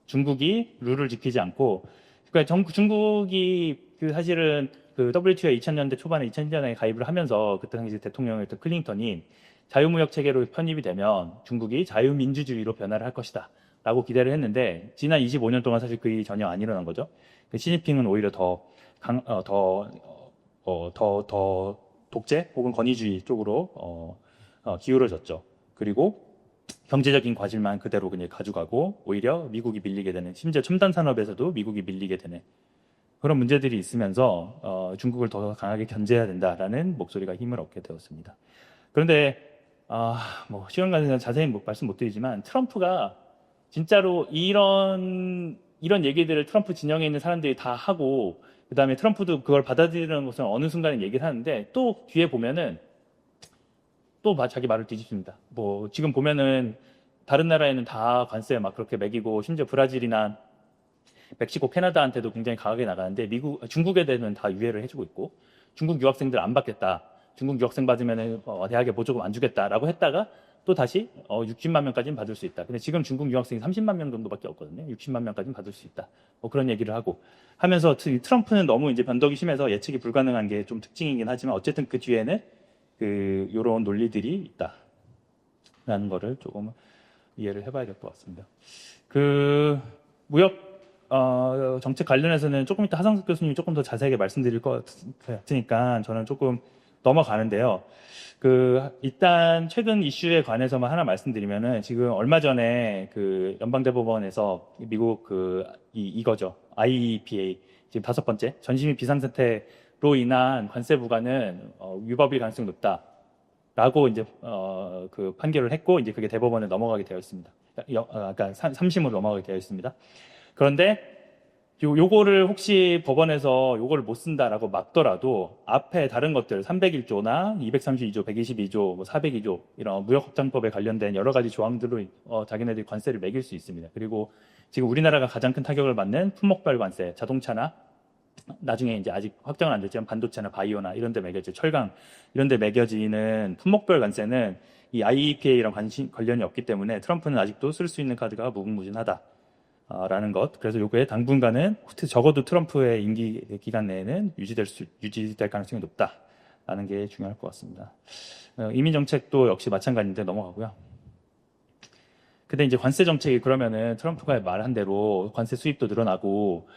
중국이 룰을 지키지 않고, 그러니까 중국이 그 사실은 그 WTO에 2000년대 초반에 2000년에 가입을 하면서 그때 당시 대통령이었던 클린턴이 자유무역 체계로 편입이 되면 중국이 자유민주주의로 변화를 할 것이다. 라고 기대를 했는데 지난 25년 동안 사실 그게 전혀 안 일어난 거죠. 시진핑은 오히려 더 독재 혹은 권위주의 쪽으로 기울어졌죠. 그리고 경제적인 과실만 그대로 그냥 가져가고 오히려 미국이 밀리게 되는, 심지어 첨단 산업에서도 미국이 밀리게 되는 그런 문제들이 있으면서 중국을 더 강하게 견제해야 된다라는 목소리가 힘을 얻게 되었습니다. 그런데 뭐 시간 관계상 자세히 말씀 못 드리지만 트럼프가 진짜로 이런 얘기들을 트럼프 진영에 있는 사람들이 다 하고 그다음에 트럼프도 그걸 받아들이는 것은 어느 순간에 얘기를 하는데 또 뒤에 보면은 또 자기 말을 뒤집습니다. 뭐 지금 보면은 다른 나라에는 다 관세 막 그렇게 매기고 심지어 브라질이나 멕시코, 캐나다한테도 굉장히 강하게 나가는데 중국에 대해서는 다 유예를 해주고 있고 중국 유학생들 안 받겠다. 중국 유학생 받으면 대학에 보조금 안 주겠다라고 했다가 또 다시 60만 명까지는 받을 수 있다. 근데 지금 중국 유학생이 30만 명 정도밖에 없거든요. 60만 명까지는 받을 수 있다. 뭐 그런 얘기를 하고 하면서 트럼프는 너무 이제 변덕이 심해서 예측이 불가능한 게 좀 특징이긴 하지만 어쨌든 그 뒤에는 요런 논리들이 있다라는 거를 조금 이해를 해봐야 될 것 같습니다. 무역 정책 관련해서는 조금 이따 하상석 교수님이 조금 더 자세하게 말씀드릴 것 같으니까 저는 조금 넘어가는데요. 일단 최근 이슈에 관해서만 하나 말씀드리면은 지금 얼마 전에 연방대법원에서 미국 이거죠. IEPA 지금 5번째 전시민 비상사태로 인한 관세 부과는 위법일 가능성이 높다라고 이제 판결을 했고 이제 그게 대법원에 넘어가게 되어 있습니다. 그러니까 3심으로 넘어가게 되어 있습니다. 그런데 요거를 혹시 법원에서 요거를 못 쓴다라고 막더라도 앞에 다른 것들 301조나 232조, 122조, 402조 이런 무역확장법에 관련된 여러 가지 조항들로 자기네들이 관세를 매길 수 있습니다. 그리고 지금 우리나라가 가장 큰 타격을 받는 품목별 관세, 자동차나 나중에 이제 아직 확정은 안 됐지만 반도체나 바이오나 이런 데 매겨질 철강 이런 데 매겨지는 품목별 관세는 이 IEPA랑 관련이 없기 때문에 트럼프는 아직도 쓸 수 있는 카드가 무궁무진하다. 라는 것. 그래서 요거에 당분간은 적어도 트럼프의 임기 기간 내에는 유지될 가능성이 높다라는 게 중요할 것 같습니다. 이민 정책도 역시 마찬가지인데 넘어가고요. 근데 이제 관세 정책이 그러면은 트럼프가 말한 대로 관세 수입도 늘어나고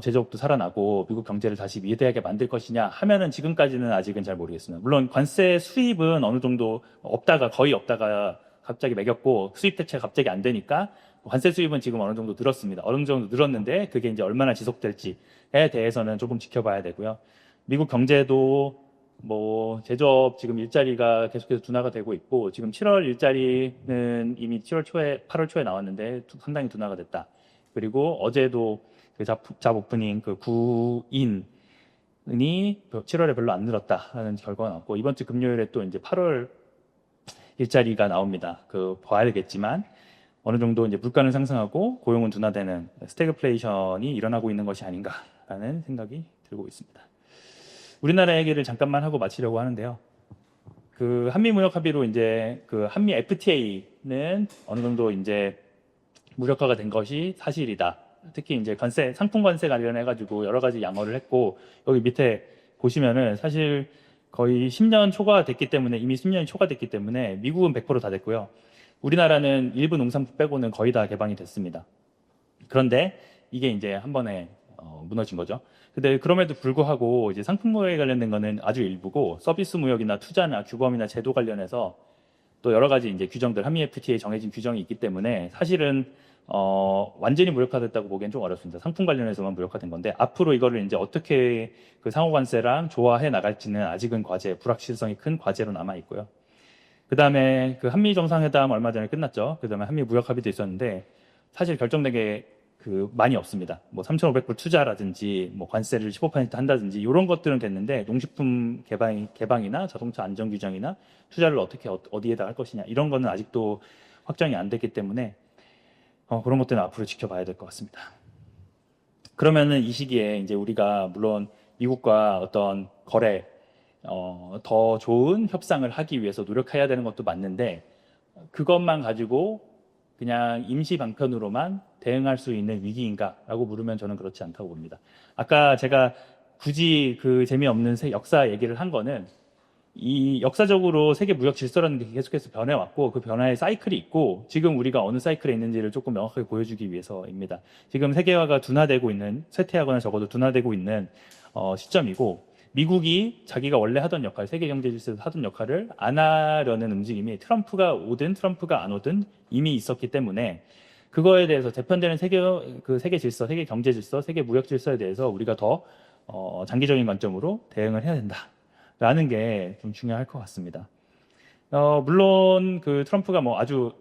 제조업도 살아나고 미국 경제를 다시 위대하게 만들 것이냐 하면은 지금까지는 아직은 잘 모르겠습니다. 물론 관세 수입은 어느 정도 거의 없다가 갑자기 매겼고 수입 대체가 갑자기 안 되니까 관세 수입은 지금 어느 정도 늘었습니다. 어느 정도 늘었는데 그게 이제 얼마나 지속될지에 대해서는 조금 지켜봐야 되고요. 미국 경제도 제조업 지금 일자리가 계속해서 둔화가 되고 있고 지금 7월 일자리는 이미 8월 초에 나왔는데 상당히 둔화가 됐다. 그리고 어제도 잡 오프닝 구인이 7월에 별로 안 늘었다라는 결과가 나왔고 이번 주 금요일에 또 이제 8월 일자리가 나옵니다. 봐야겠지만 어느 정도 이제 물가는 상승하고 고용은 둔화되는 스태그플레이션이 일어나고 있는 것이 아닌가라는 생각이 들고 있습니다. 우리나라 얘기를 잠깐만 하고 마치려고 하는데요. 한미 무역 합의로 이제 한미 FTA는 어느 정도 이제 무력화가 된 것이 사실이다. 특히 이제 상품 관세 관련해 가지고 여러 가지 양어를 했고 여기 밑에 보시면은 사실 거의 10년 초과 됐기 때문에 이미 10년이 초과됐기 때문에 미국은 100%다 됐고요. 우리나라는 일부 농산품 빼고는 거의 다 개방이 됐습니다. 그런데 이게 이제 한 번에 무너진 거죠. 근데 그럼에도 불구하고 이제 상품 무역에 관련된 거는 아주 일부고 서비스 무역이나 투자나 규범이나 제도 관련해서 또 여러 가지 이제 규정들 한미 FTA에 정해진 규정이 있기 때문에 사실은 완전히 무력화됐다고 보기엔 좀 어렵습니다. 상품 관련해서만 무력화된 건데 앞으로 이거를 이제 어떻게 상호 관세랑 조화해 나갈지는 아직은 불확실성이 큰 과제로 남아 있고요. 그 다음에 한미 정상회담 얼마 전에 끝났죠. 그 다음에 한미 무역 합의도 있었는데 사실 결정된 게 많이 없습니다. 3,500불 투자라든지 관세를 15% 한다든지 이런 것들은 됐는데 농식품 개방이나 자동차 안전 규정이나 투자를 어디에다 할 것이냐 이런 거는 아직도 확정이 안 됐기 때문에 그런 것들은 앞으로 지켜봐야 될 것 같습니다. 그러면은 이 시기에 이제 우리가 물론 미국과 어떤 거래 더 좋은 협상을 하기 위해서 노력해야 되는 것도 맞는데 그것만 가지고 그냥 임시 방편으로만 대응할 수 있는 위기인가라고 물으면 저는 그렇지 않다고 봅니다. 아까 제가 굳이 재미없는 역사 얘기를 한 거는 이 역사적으로 세계 무역 질서라는 게 계속해서 변해왔고 그 변화의 사이클이 있고 지금 우리가 어느 사이클에 있는지를 조금 명확하게 보여주기 위해서입니다. 지금 세계화가 쇠퇴하거나 적어도 둔화되고 있는 시점이고 미국이 자기가 원래 하던 역할, 세계 경제 질서에서 하던 역할을 안 하려는 움직임이 트럼프가 오든 트럼프가 안 오든 이미 있었기 때문에 그거에 대해서 재편되는 세계 질서, 세계 경제 질서, 세계 무역 질서에 대해서 우리가 더 장기적인 관점으로 대응을 해야 된다라는 게 좀 중요할 것 같습니다. 물론 트럼프가 아주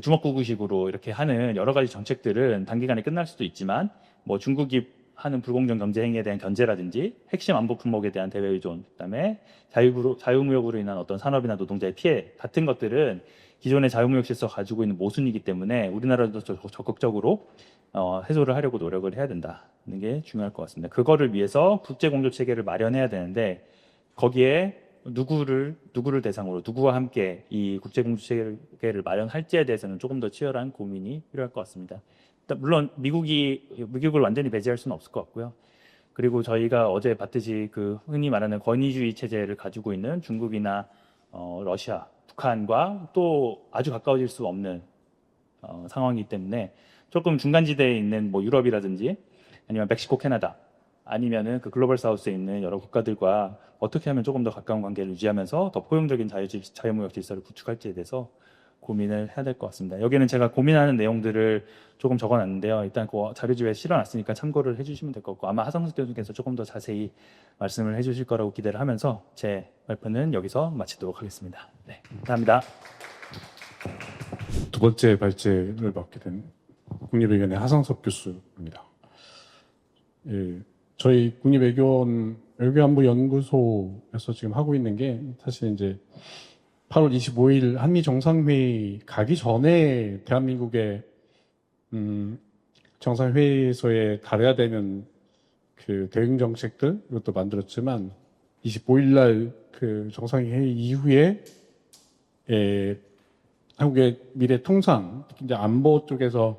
주먹구구식으로 이렇게 하는 여러 가지 정책들은 단기간에 끝날 수도 있지만 중국이 하는 불공정 경제 행위에 대한 견제라든지 핵심 안보 품목에 대한 대외 의존, 그다음에 자유무역으로 인한 어떤 산업이나 노동자의 피해 같은 것들은 기존의 자유무역 질서가 가지고 있는 모순이기 때문에 우리나라도 적극적으로 해소를 하려고 노력을 해야 된다는 게 중요할 것 같습니다. 그거를 위해서 국제공조 체계를 마련해야 되는데 거기에 누구를 대상으로 누구와 함께 이 국제공조 체계를 마련할지에 대해서는 조금 더 치열한 고민이 필요할 것 같습니다. 물론 미국을 완전히 배제할 수는 없을 것 같고요. 그리고 저희가 어제 봤듯이 그 흔히 말하는 권위주의 체제를 가지고 있는 중국이나 러시아, 북한과 또 아주 가까워질 수 없는 상황이기 때문에 조금 중간지대에 있는 뭐 유럽이라든지 아니면 멕시코, 캐나다 아니면은 그 글로벌 사우스에 있는 여러 국가들과 어떻게 하면 조금 더 가까운 관계를 유지하면서 더 포용적인 자유무역 질서를 구축할지에 대해서 고민을 해야 될 것 같습니다. 여기는 제가 고민하는 내용들을 조금 적어놨는데요. 일단 그 자료집에 실어놨으니까 참고를 해주시면 될 것 같고 아마 하성석 교수께서 조금 더 자세히 말씀을 해주실 거라고 기대를 하면서 제 발표는 여기서 마치도록 하겠습니다. 네, 감사합니다. 두 번째 발제를 맡게 된 국립외교원의 하성석 교수입니다. 예, 저희 국립외교안보연구소에서 지금 하고 있는 게 사실 이제 8월 25일 한미 정상회의 가기 전에 대한민국의 정상회의소에 다뤄야 되는 그 대응 정책들 이것도 만들었지만 25일 날 그 정상회의 이후에 한국의 미래 통상, 특히 이제 안보 쪽에서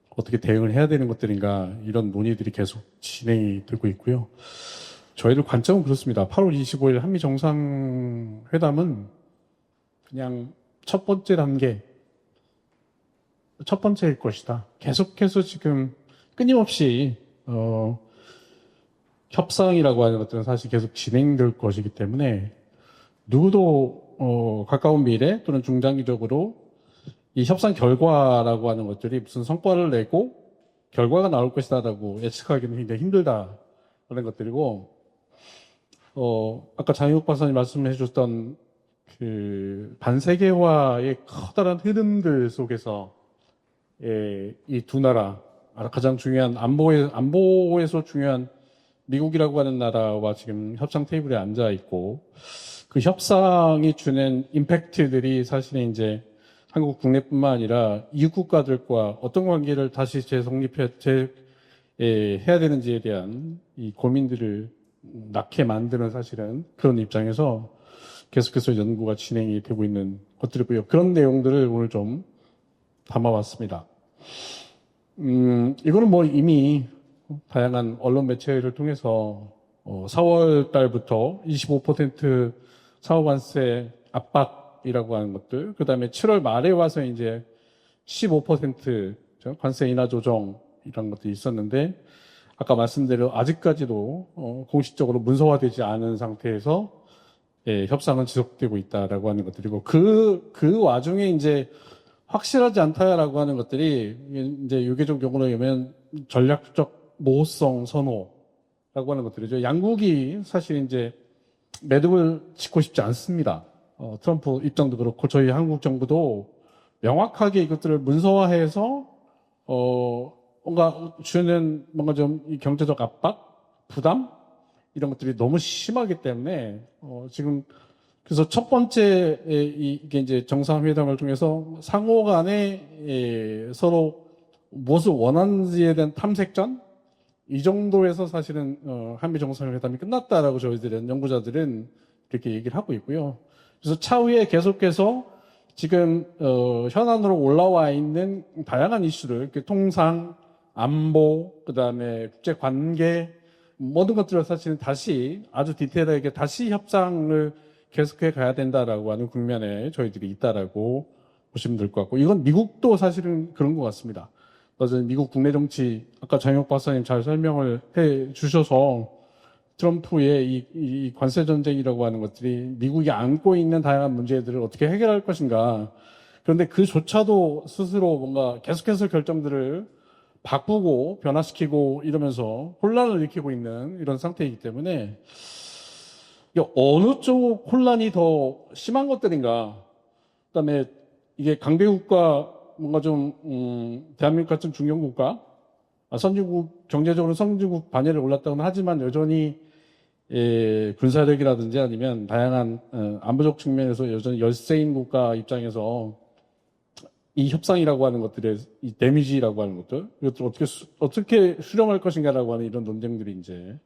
어떻게 대응을 해야 되는 것들인가 이런 논의들이 계속 진행이 되고 있고요. 저희들 관점은 그렇습니다. 8월 25일 한미 정상회담은 그냥 첫 번째일 것이다. 계속해서 지금 끊임없이 협상이라고 하는 것들은 사실 계속 진행될 것이기 때문에 누구도 가까운 미래 또는 중장기적으로 이 협상 결과라고 하는 것들이 무슨 성과를 내고 결과가 나올 것이다라고 예측하기는 굉장히 힘들다라는 것들이고 아까 장희욱 박사님 말씀해 주셨던 그 반세계화의 커다란 흐름들 속에서 이 두 나라 가장 중요한 안보에서 중요한 미국이라고 하는 나라와 지금 협상 테이블에 앉아 있고 그 협상이 주는 임팩트들이 사실은 이제 한국 국내뿐만 아니라 이웃 국가들과 어떤 관계를 다시 해야 되는지에 대한 이 고민들을 낳게 만드는 사실은 그런 입장에서 계속해서 연구가 진행이 되고 있는 것들이고요. 그런 내용들을 오늘 좀 담아왔습니다. 이거는 뭐 이미 다양한 언론 매체를 통해서 4월 달부터 25% 상호관세 압박이라고 하는 것들, 그 다음에 7월 말에 와서 이제 15% 관세 인하 조정 이런 것들이 있었는데 아까 말씀대로 아직까지도 공식적으로 문서화되지 않은 상태에서 협상은 지속되고 있다라고 하는 것들이고 그 와중에 이제 확실하지 않다라고 하는 것들이 이제 유계적 용어로 하면 전략적 모호성 선호라고 하는 것들이죠. 양국이 사실 이제 매듭을 짓고 싶지 않습니다. 트럼프 입장도 그렇고 저희 한국 정부도 명확하게 이것들을 문서화해서 뭔가 주는 뭔가 좀 이 경제적 압박, 부담 이런 것들이 너무 심하기 때문에 지금 그래서 첫 번째 이게 이제 정상회담을 통해서 상호간에 서로 무엇을 원하는지에 대한 탐색전 이 정도에서 사실은 한미 정상회담이 끝났다라고 저희들은 연구자들은 그렇게 얘기를 하고 있고요. 그래서 차후에 계속해서 지금 현안으로 올라와 있는 다양한 이슈를 통상, 안보, 그다음에 국제 관계 모든 것들을 사실은 다시 아주 디테일하게 다시 협상을 계속해 가야 된다라고 하는 국면에 저희들이 있다라고 보시면 될 것 같고 이건 미국도 사실은 그런 것 같습니다. 그래서 미국 국내 정치 아까 장혁 박사님 잘 설명을 해 주셔서 트럼프의 이 관세 전쟁이라고 하는 것들이 미국이 안고 있는 다양한 문제들을 어떻게 해결할 것인가. 그런데 그조차도 스스로 뭔가 계속해서 결정들을 바꾸고 변화시키고 이러면서 혼란을 일으키고 있는 이런 상태이기 때문에 어느 쪽 혼란이 더 심한 것들인가. 그다음에 이게 강대국가 뭔가 좀 대한민국 같은 중견국가 경제적으로 선진국 반열에 올랐다고는 하지만 여전히 군사력이라든지 아니면 다양한 안보적 측면에서 여전히 열세인 국가 입장에서 이 협상이라고 하는 것들의 이 데미지라고 하는 것들, 이것들 어떻게 수렴할 것인가라고 하는 이런 논쟁들이 이제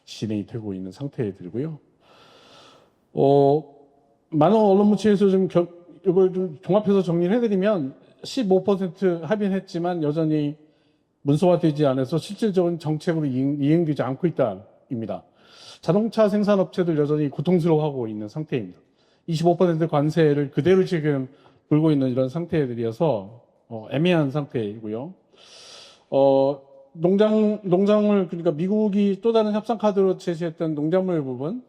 진행이 되고 있는 상태에 들고요. 많은 언론 매체에서 좀 이걸 좀 종합해서 정리를 해드리면 15% 합의했지만 여전히 문서화되지 않아서 실질적인 정책으로 이행되지 않고 있다입니다. 자동차 생산업체들 여전히 고통스러워하고 있는 상태입니다. 25% 관세를 그대로 지금 불고 있는 이런 상태들이어서 애매한 상태이고요. 농작물 그러니까 미국이 또 다른 협상 카드로 제시했던 농작물 부분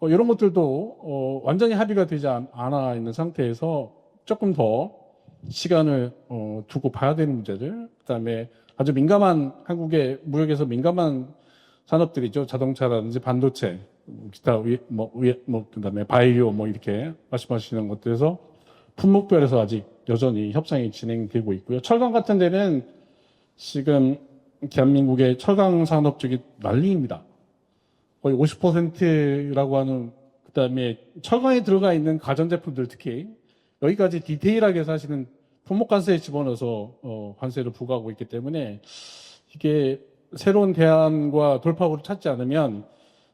이런 것들도 완전히 합의가 되지 않아 있는 상태에서 조금 더 시간을 두고 봐야 되는 문제들, 그다음에 아주 민감한 한국의 무역에서 민감한 산업들이죠. 자동차라든지 반도체, 기타 그다음에 바이오 이렇게 말씀하시는 것들에서 품목별에서 아직 여전히 협상이 진행되고 있고요. 철강 같은 데는 지금 대한민국의 철강 산업 쪽이 난리입니다. 거의 50%라고 하는, 그 다음에 철강에 들어가 있는 가전제품들 특히 여기까지 디테일하게 사실은 품목관세에 집어넣어서 관세를 부과하고 있기 때문에 이게 새로운 대안과 돌파구를 찾지 않으면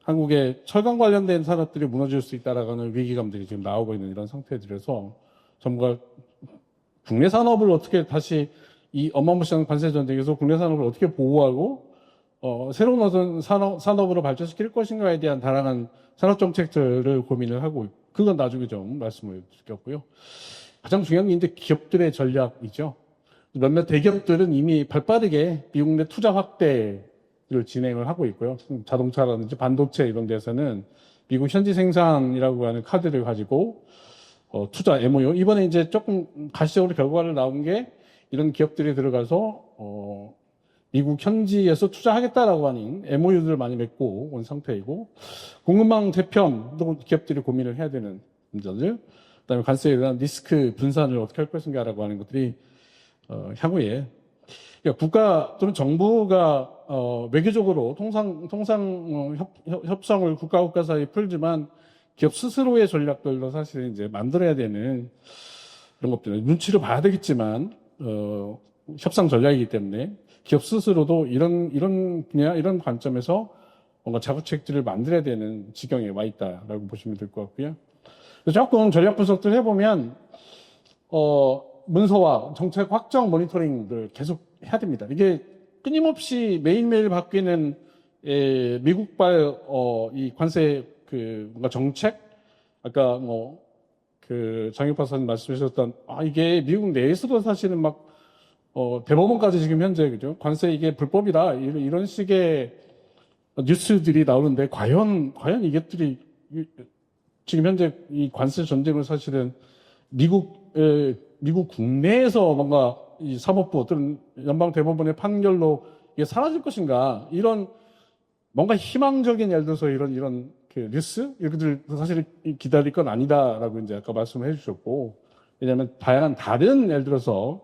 한국의 철강 관련된 산업들이 무너질 수 있다라는 위기감들이 지금 나오고 있는 이런 상태들에서 정부가 국내 산업을 어떻게 다시 이 어마무시한 관세 전쟁에서 국내 산업을 어떻게 보호하고 새로운 어떤 산업으로 발전시킬 것인가에 대한 다양한 산업 정책들을 고민을 하고 그건 나중에 좀 말씀을 드렸고요. 가장 중요한 게 이제 기업들의 전략이죠. 몇몇 대기업들은 이미 발빠르게 미국 내 투자 확대를 진행을 하고 있고요. 자동차라든지 반도체 이런 데서는 미국 현지 생산이라고 하는 카드를 가지고 투자 MOU 이번에 이제 조금 가시적으로 결과를 나온 게 이런 기업들이 들어가서 미국 현지에서 투자하겠다라고 하는 MOU들을 많이 맺고 온 상태이고 공급망 재편도 기업들이 고민을 해야 되는 문제들, 그다음에 관세에 대한 리스크 분산을 어떻게 할 것인가라고 하는 것들이 향후에 그러니까 정부가 외교적으로 협상을 국가 사이에 풀지만 기업 스스로의 전략들도 사실은 이제 만들어야 되는 이런 것들은 눈치를 봐야 되겠지만 협상 전략이기 때문에 기업 스스로도 이런 분야 이런 관점에서 뭔가 자구책들을 만들어야 되는 지경에 와 있다라고 보시면 될 것 같고요. 조금 전략 분석들 해보면 문서와 정책 확정 모니터링을 계속 해야 됩니다. 이게 끊임없이 매일매일 바뀌는 미국발 이 관세 뭔가 정책 아까 장혁 박사님 말씀하셨던 이게 미국 내에서도 사실은 막 대법원까지 지금 현재 그죠 관세 이게 불법이다 이런 식의 뉴스들이 나오는데 과연 이것들이 지금 현재 이 관세 전쟁을 사실은 미국 국내에서 뭔가 이 사법부 또는 연방 대법원의 판결로 이게 사라질 것인가 이런 뭔가 희망적인 예를 들어서 이런 뉴스 이것들 사실 기다릴 건 아니다라고 이제 아까 말씀을 해주셨고 왜냐하면 다양한 다른 예를 들어서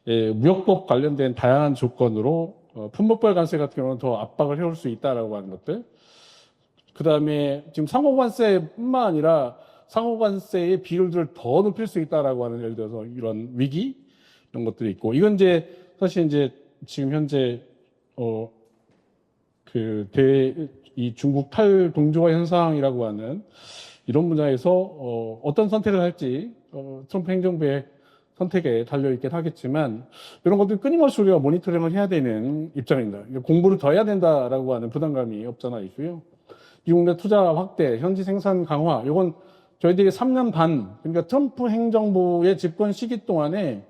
무역법 관련된 다양한 조건으로 품목별 관세 같은 경우는 더 압박을 해올 수 있다라고 하는 것들. 그 다음에 지금 상호관세뿐만 아니라 상호관세의 비율들을 더 높일 수 있다라고 하는 예를 들어서 이런 위기 이런 것들이 있고 이건 이제 사실 이제 지금 현재 이 중국 탈동조화 현상이라고 하는 이런 분야에서 어떤 선택을 할지 트럼프 행정부의 선택에 달려있긴 하겠지만 이런 것들 끊임없이 우리가 모니터링을 해야 되는 입장입니다. 공부를 더 해야 된다라고 하는 부담감이 없잖아 있고요. 미국 내 투자 확대, 현지 생산 강화 이건 저희들이 3년 반 그러니까 트럼프 행정부의 집권 시기 동안에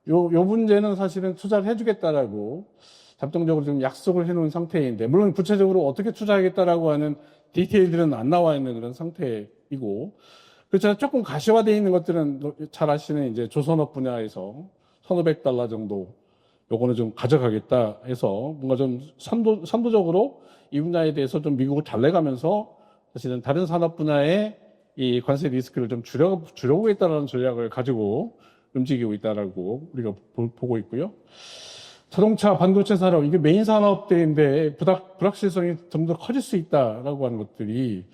요 문제는 사실은 투자를 해주겠다라고 잠정적으로 지금 약속을 해놓은 상태인데 물론 구체적으로 어떻게 투자하겠다라고 하는 디테일들은 안 나와 있는 그런 상태이고 그렇죠. 조금 가시화되어 있는 것들은 잘 아시는 이제 조선업 분야에서 $1,500 정도 요거는 좀 가져가겠다 해서 뭔가 좀 선도적으로 이 분야에 대해서 좀 미국을 달래가면서 사실은 다른 산업 분야의 이 관세 리스크를 좀 줄여보겠다는 전략을 가지고 움직이고 있다라고 우리가 보고 있고요. 자동차, 반도체 산업, 이게 메인 산업대인데 불확실성이 좀 더 커질 수 있다라고 하는 것들이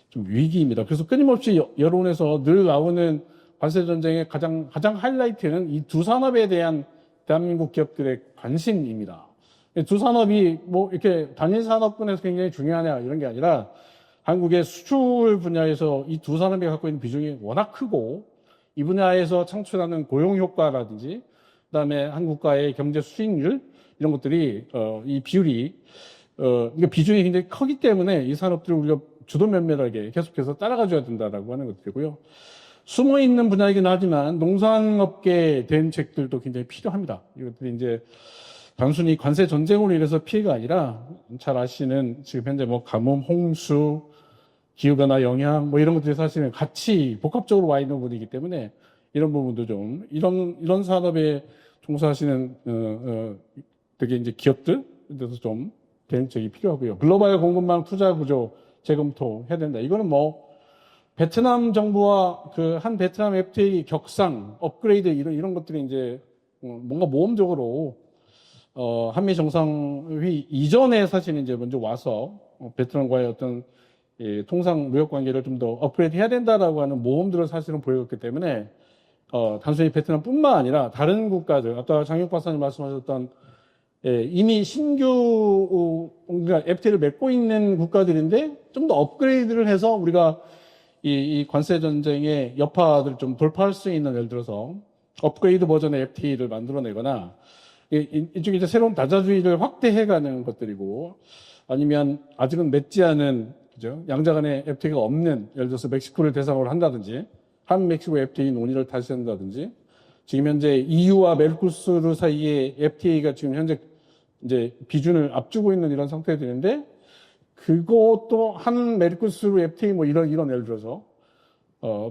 좀 위기입니다. 그래서 끊임없이 여론에서 늘 나오는 관세 전쟁의 가장 하이라이트는 이 두 산업에 대한 대한민국 기업들의 관심입니다. 이 두 산업이 뭐 이렇게 단일 산업군에서 굉장히 중요하냐 이런 게 아니라 한국의 수출 분야에서 이 두 산업이 갖고 있는 비중이 워낙 크고 이 분야에서 창출하는 고용 효과라든지 그다음에 한국과의 경제 수익률 이런 것들이 이 비율이 이게 비중이 굉장히 크기 때문에 이 산업들을 우리가 주도 면밀하게 계속해서 따라가줘야 된다라고 하는 것들이고요. 숨어 있는 분야이긴 하지만 농산업계 대응책들도 굉장히 필요합니다. 이것들이 이제 단순히 관세 전쟁으로 인해서 피해가 아니라 잘 아시는 지금 현재 뭐 가뭄, 홍수, 기후변화 영향 뭐 이런 것들이 사실은 같이 복합적으로 와 있는 부분이기 때문에 이런 부분도 좀 이런 산업에 종사하시는 되게 이제 기업들 그래서 좀 대응책이 필요하고요. 글로벌 공급망 투자 구조 재검토해야 된다. 이거는 뭐 베트남 정부와 그 한 베트남 FTA 격상 업그레이드 이런 것들이 이제 뭔가 모험적으로 한미 정상회의 이전에 사실 이제 먼저 와서 베트남과의 어떤 통상 무역 관계를 좀 더 업그레이드 해야 된다라고 하는 모험들을 사실은 보여줬기 때문에 단순히 베트남뿐만 아니라 다른 국가들 아까 장혁 박사님 말씀하셨던 이미 신규 그러니까 FTA를 맺고 있는 국가들인데 좀 더 업그레이드를 해서 우리가 이 관세 전쟁의 여파들을 좀 돌파할 수 있는 예를 들어서 업그레이드 버전의 FTA를 만들어내거나 이쪽에 이제 새로운 다자주의를 확대해가는 것들이고 아니면 아직은 맺지 않은 그죠 양자 간의 FTA가 없는 예를 들어서 멕시코를 대상으로 한다든지 한 멕시코 FTA 논의를 다시 한다든지 지금 현재 EU와 메르코스르 사이에 FTA가 지금 현재 이제 비준을 앞두고 있는 이런 상태들인데 그것도 한 메르코스르 FTA 뭐 이런 예를 들어서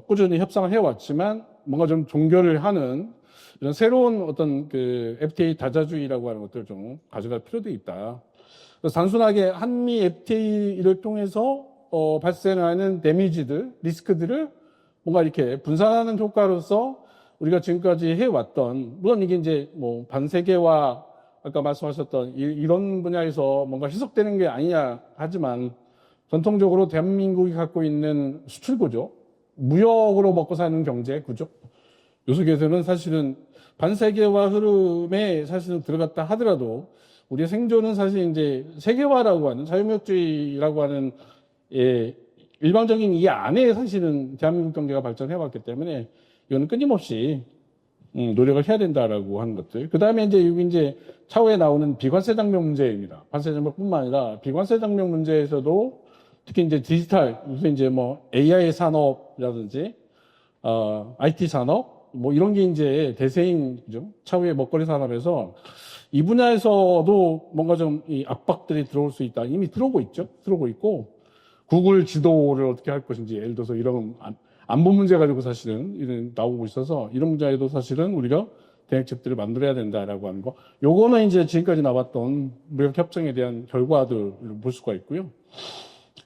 꾸준히 협상을 해왔지만 뭔가 좀 종결을 하는 이런 새로운 어떤 그 FTA 다자주의라고 하는 것들을 좀 가져갈 필요도 있다. 그래서 단순하게 한미 FTA를 통해서 발생하는 데미지들, 리스크들을 뭔가 이렇게 분산하는 효과로서 우리가 지금까지 해왔던 물론 이게 이제 뭐 반세계와 아까 말씀하셨던 이런 분야에서 뭔가 희석되는 게 아니냐 하지만 전통적으로 대한민국이 갖고 있는 수출 구조, 무역으로 먹고 사는 경제 구조 요 속에서는 사실은 반세계화 흐름에 사실은 들어갔다 하더라도 우리의 생존은 사실 이제 세계화라고 하는 자유무역주의라고 하는 일방적인 이 안에 사실은 대한민국 경제가 발전해 왔기 때문에 이거는 끊임없이 노력을 해야 된다라고 하는 것들. 그 다음에 이제 여기 이제 차후에 나오는 비관세 장벽 문제입니다. 관세 장벽뿐만 아니라 비관세 장벽 문제에서도 특히 이제 디지털, 무슨 이제 뭐 AI 산업이라든지, IT 산업, 뭐 이런 게 이제 대세인, 그죠? 차후에 먹거리 산업에서 이 분야에서도 뭔가 좀 이 압박들이 들어올 수 있다. 이미 들어오고 있죠. 들어오고 있고, 구글 지도를 어떻게 할 것인지, 예를 들어서 이런 안보 문제 가지고 사실은 이런 나오고 있어서 이런 문제에도 사실은 우리가 대응책들을 만들어야 된다라고 하는 거. 요거는 이제 지금까지 나왔던 무역 협정에 대한 결과들을 볼 수가 있고요.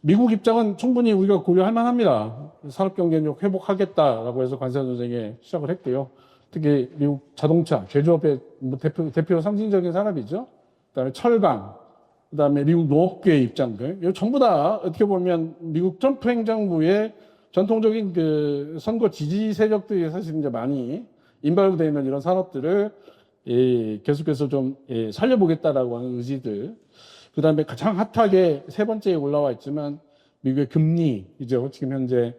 미국 입장은 충분히 우리가 고려할 만합니다. 산업 경쟁력 회복하겠다라고 해서 관세 전쟁에 시작을 했고요. 특히 미국 자동차 제조업의 뭐 대표 상징적인 산업이죠. 그다음에 철강, 그다음에 미국 농업계의 입장들. 이거 전부 다 어떻게 보면 미국 트럼프 행정부의 전통적인 그 선거 지지 세력들이 사실 이제 많이 인발부되어 있는 이런 산업들을 계속해서 좀 살려보겠다라고 하는 의지들. 그 다음에 가장 핫하게 세 번째에 올라와 있지만 미국의 금리이죠. 지금 현재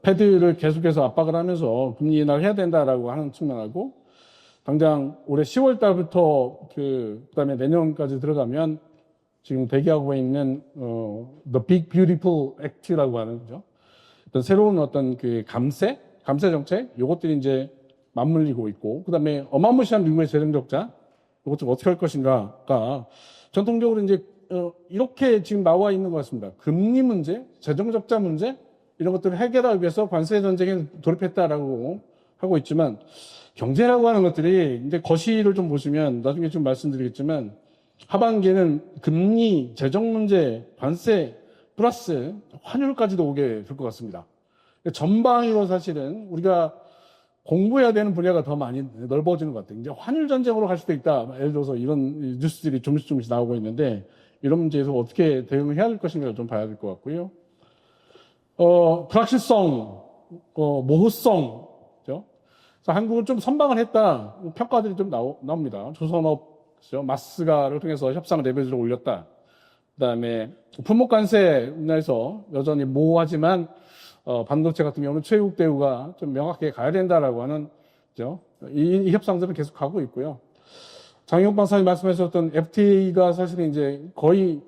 패드를 계속해서 압박을 하면서 금리 인하를 해야 된다라고 하는 측면하고 당장 올해 10월 달부터 그다음에 내년까지 들어가면 지금 대기하고 있는 The Big Beautiful Act라고 하는 거죠. 어떤 새로운 어떤 그 감세 정책 요것들이 이제 맞물리고 있고 그다음에 어마무시한 미국의 재정 적자 이것 좀 어떻게 할 것인가가 전통적으로 이제 이렇게 지금 나와 있는 것 같습니다. 금리 문제, 재정 적자 문제 이런 것들을 해결하기 위해서 관세 전쟁에 돌입했다라고 하고 있지만 경제라고 하는 것들이 이제 거시를 좀 보시면 나중에 좀 말씀드리겠지만 하반기에는 금리, 재정 문제, 관세 플러스 환율까지도 오게 될 것 같습니다. 전방위로 사실은 우리가 공부해야 되는 분야가 더 많이 넓어지는 것 같아요. 이제 환율 전쟁으로 갈 수도 있다. 예를 들어서 이런 뉴스들이 조금씩 나오고 있는데 이런 문제에서 어떻게 대응을 해야 될 것인가를 좀 봐야 될 것 같고요. 불확실성, 모호성, 그죠? 그래서 한국은 좀 선방을 했다. 평가들이 좀 나옵니다. 조선업, 그죠? 마스가를 통해서 협상 레벨을 올렸다. 그 다음에 품목 관세 분야에서 여전히 모호하지만 반도체 같은 경우는 최국 대우가 좀 명확하게 가야 된다라고 하는, 그죠? 이 협상들은 계속 가고 있고요. 장영 박사님 말씀하셨던 FTA가 사실은 이제 거의,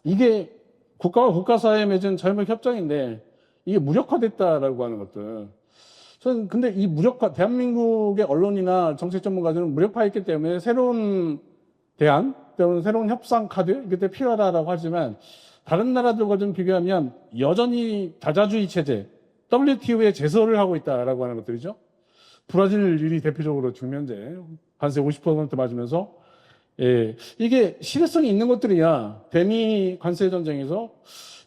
이게 국가와 국가 사이에 맺은 자유무역 협정인데 이게 무력화됐다라고 하는 것들. 저는 근데 이 대한민국의 언론이나 정책 전문가들은 무력화했기 때문에 새로운 대안, 또는 새로운 협상 카드, 이때 필요하다라고 하지만 다른 나라들과 좀 비교하면 여전히 다자주의 체제, WTO에 제소를 하고 있다라고 하는 것들이죠. 브라질이 대표적으로 지금 현재 관세 50% 맞으면서 이게 실효성이 있는 것들이야. 대미 관세 전쟁에서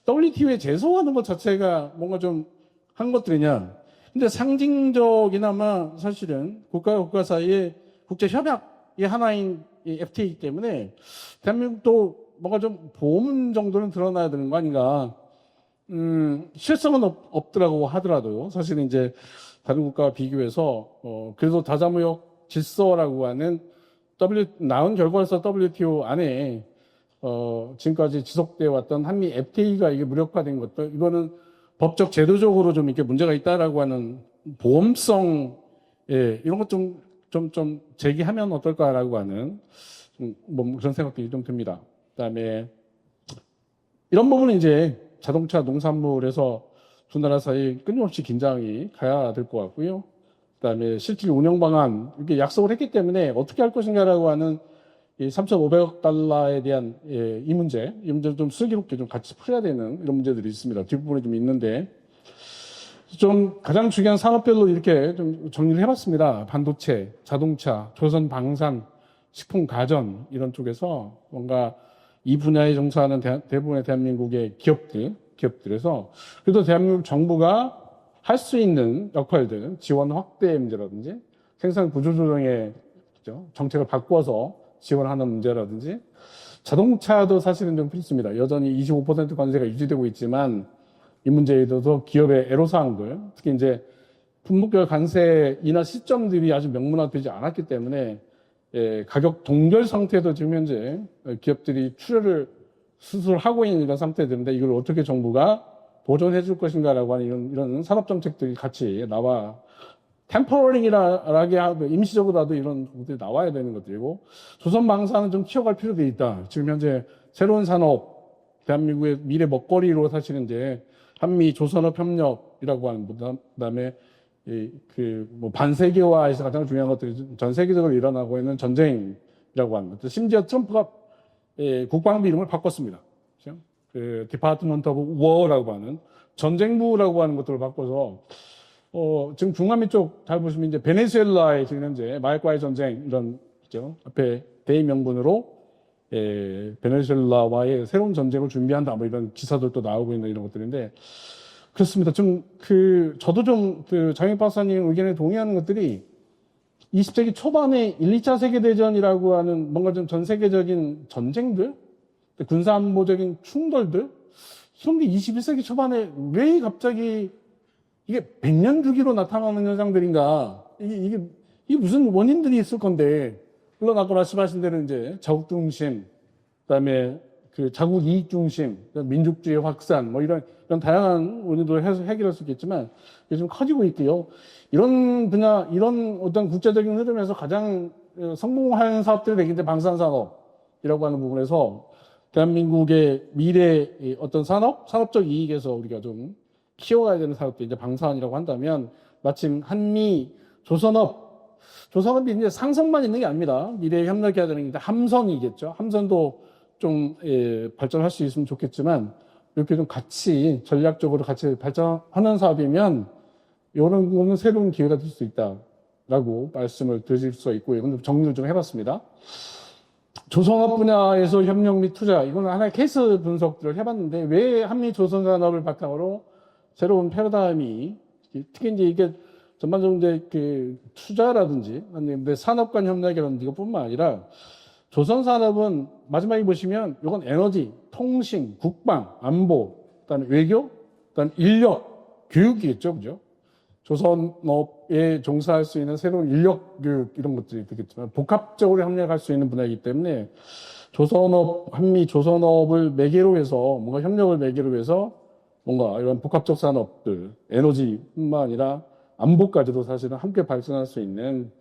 WTO에 제소하는 것 자체가 뭔가 좀 한 것들이냐. 근데 상징적이나마 사실은 국가와 국가 사이의 국제 협약의 하나인 이 FTA이기 때문에 대한민국도 뭔가 좀 보험 정도는 드러나야 되는 거 아닌가. 실성은 없더라고 하더라도 사실은 이제 다른 국가와 비교해서 그래도 다자무역 질서라고 하는 나온 결과에서 WTO 안에 지금까지 지속되어 왔던 한미 FTA가 이게 무력화된 것들 이거는 법적 제도적으로 좀 이렇게 문제가 있다라고 하는 보험성 이런 것 좀 제기하면 어떨까라고 하는 뭐 그런 생각들이 좀 듭니다. 그다음에 이런 부분은 이제 자동차, 농산물에서 두 나라 사이 끊임없이 긴장이 가야 될 것 같고요. 그다음에 실질 운영 방안 이렇게 약속을 했기 때문에 어떻게 할 것인가라고 하는 이 3,500억 달러에 대한 이 문제를 좀 슬기롭게 좀 같이 풀어야 되는 이런 문제들이 있습니다. 뒷부분에 좀 있는데 좀 가장 중요한 산업별로 이렇게 좀 정리를 해봤습니다. 반도체, 자동차, 조선 방산, 식품 가전 이런 쪽에서 뭔가 이 분야에 종사하는 대부분의 대한민국의 기업들에서 그래도 대한민국 정부가 할 수 있는 역할들, 지원 확대 문제라든지 생산 구조 조정의 정책을 바꿔서 지원하는 문제라든지 자동차도 사실은 좀 필수입니다. 여전히 25% 관세가 유지되고 있지만 이 문제에 대해서 기업의 애로사항들, 특히 이제 품목별 관세 인하 시점들이 아주 명문화되지 않았기 때문에 가격 동결 상태도 지금 현재 기업들이 출혈을 스스로 하고 있는 이런 상태들인데 이걸 어떻게 정부가 보존해 줄 것인가라고 하는 이런 산업 정책들이 같이 나와 템퍼러링이라게 하고 임시적으로라도 이런 것들이 나와야 되는 것들이고 조선 방사는 좀 키워갈 필요도 있다. 지금 현재 새로운 산업 대한민국의 미래 먹거리로 사실은 이제 한미 조선업 협력이라고 하는 그다음에 뭐 반세계화에서 가장 중요한 것들이 전 세계적으로 일어나고 있는 전쟁이라고 하는 것들. 심지어 트럼프가 국방부 이름을 바꿨습니다. 그렇죠? 그 디파트먼트 오브 워라고 하는 전쟁부라고 하는 것들을 바꿔서 지금 중남미 쪽 잘 보시면 이제 베네수엘라의 지금 현재 마약과의 전쟁 이런 그죠? 앞에 대의 명분으로 베네수엘라와의 새로운 전쟁을 준비한다 뭐 이런 기사들도 나오고 있는 이런 것들인데 그렇습니다. 저도 장혁 박사님 의견에 동의하는 것들이 20세기 초반에 1, 2차 세계대전이라고 하는 뭔가 좀 전 세계적인 전쟁들, 군사안보적인 충돌들, 이런 게 21세기 초반에 왜 갑자기 이게 100년 주기로 나타나는 현상들인가? 이게 무슨 원인들이 있을 건데, 물론 아까 말씀하신 대로 이제 자국 중심, 그다음에 그 자국 이익 중심, 민족주의 확산, 뭐 이런 다양한 원인들을 해서 해결할 수 있겠지만, 이게 좀 커지고 있고요. 이런 분야, 이런 어떤 국제적인 흐름에서 가장 성공한 사업들이 되게 이제 방산산업이라고 하는 부분에서 대한민국의 미래 어떤 산업적 이익에서 우리가 좀 키워가야 되는 사업들이 이제 방산이라고 한다면 마침 한미 조선업이 이제 상성만 있는 게 아닙니다. 미래에 협력해야 되는 게 함선이겠죠. 함선도 좀 발전할 수 있으면 좋겠지만 이렇게 좀 같이 전략적으로 같이 발전하는 사업이면 이런 거는 새로운 기회가 될 수 있다라고 말씀을 드릴 수 있고요. 정리를 좀 해봤습니다. 조선업 분야에서 협력 및 투자 이거는 하나의 케이스 분석들을 해봤는데 왜 한미 조선산업을 바탕으로 새로운 패러다임이 특히 이제 이게 전반적으로 이제 그 투자라든지 아니면 산업 간 협력이라든지 이것뿐만 아니라 조선 산업은 마지막에 보시면 이건 에너지, 통신, 국방, 안보, 그다음에 외교, 그다음에 인력, 교육이겠죠, 그죠? 조선업에 종사할 수 있는 새로운 인력 교육 이런 것들이 되겠지만 복합적으로 협력할 수 있는 분야이기 때문에 조선업, 한미 조선업을 매개로 해서 뭔가 협력을 매개로 해서 뭔가 이런 복합적 산업들, 에너지뿐만 아니라 안보까지도 사실은 함께 발전할 수 있는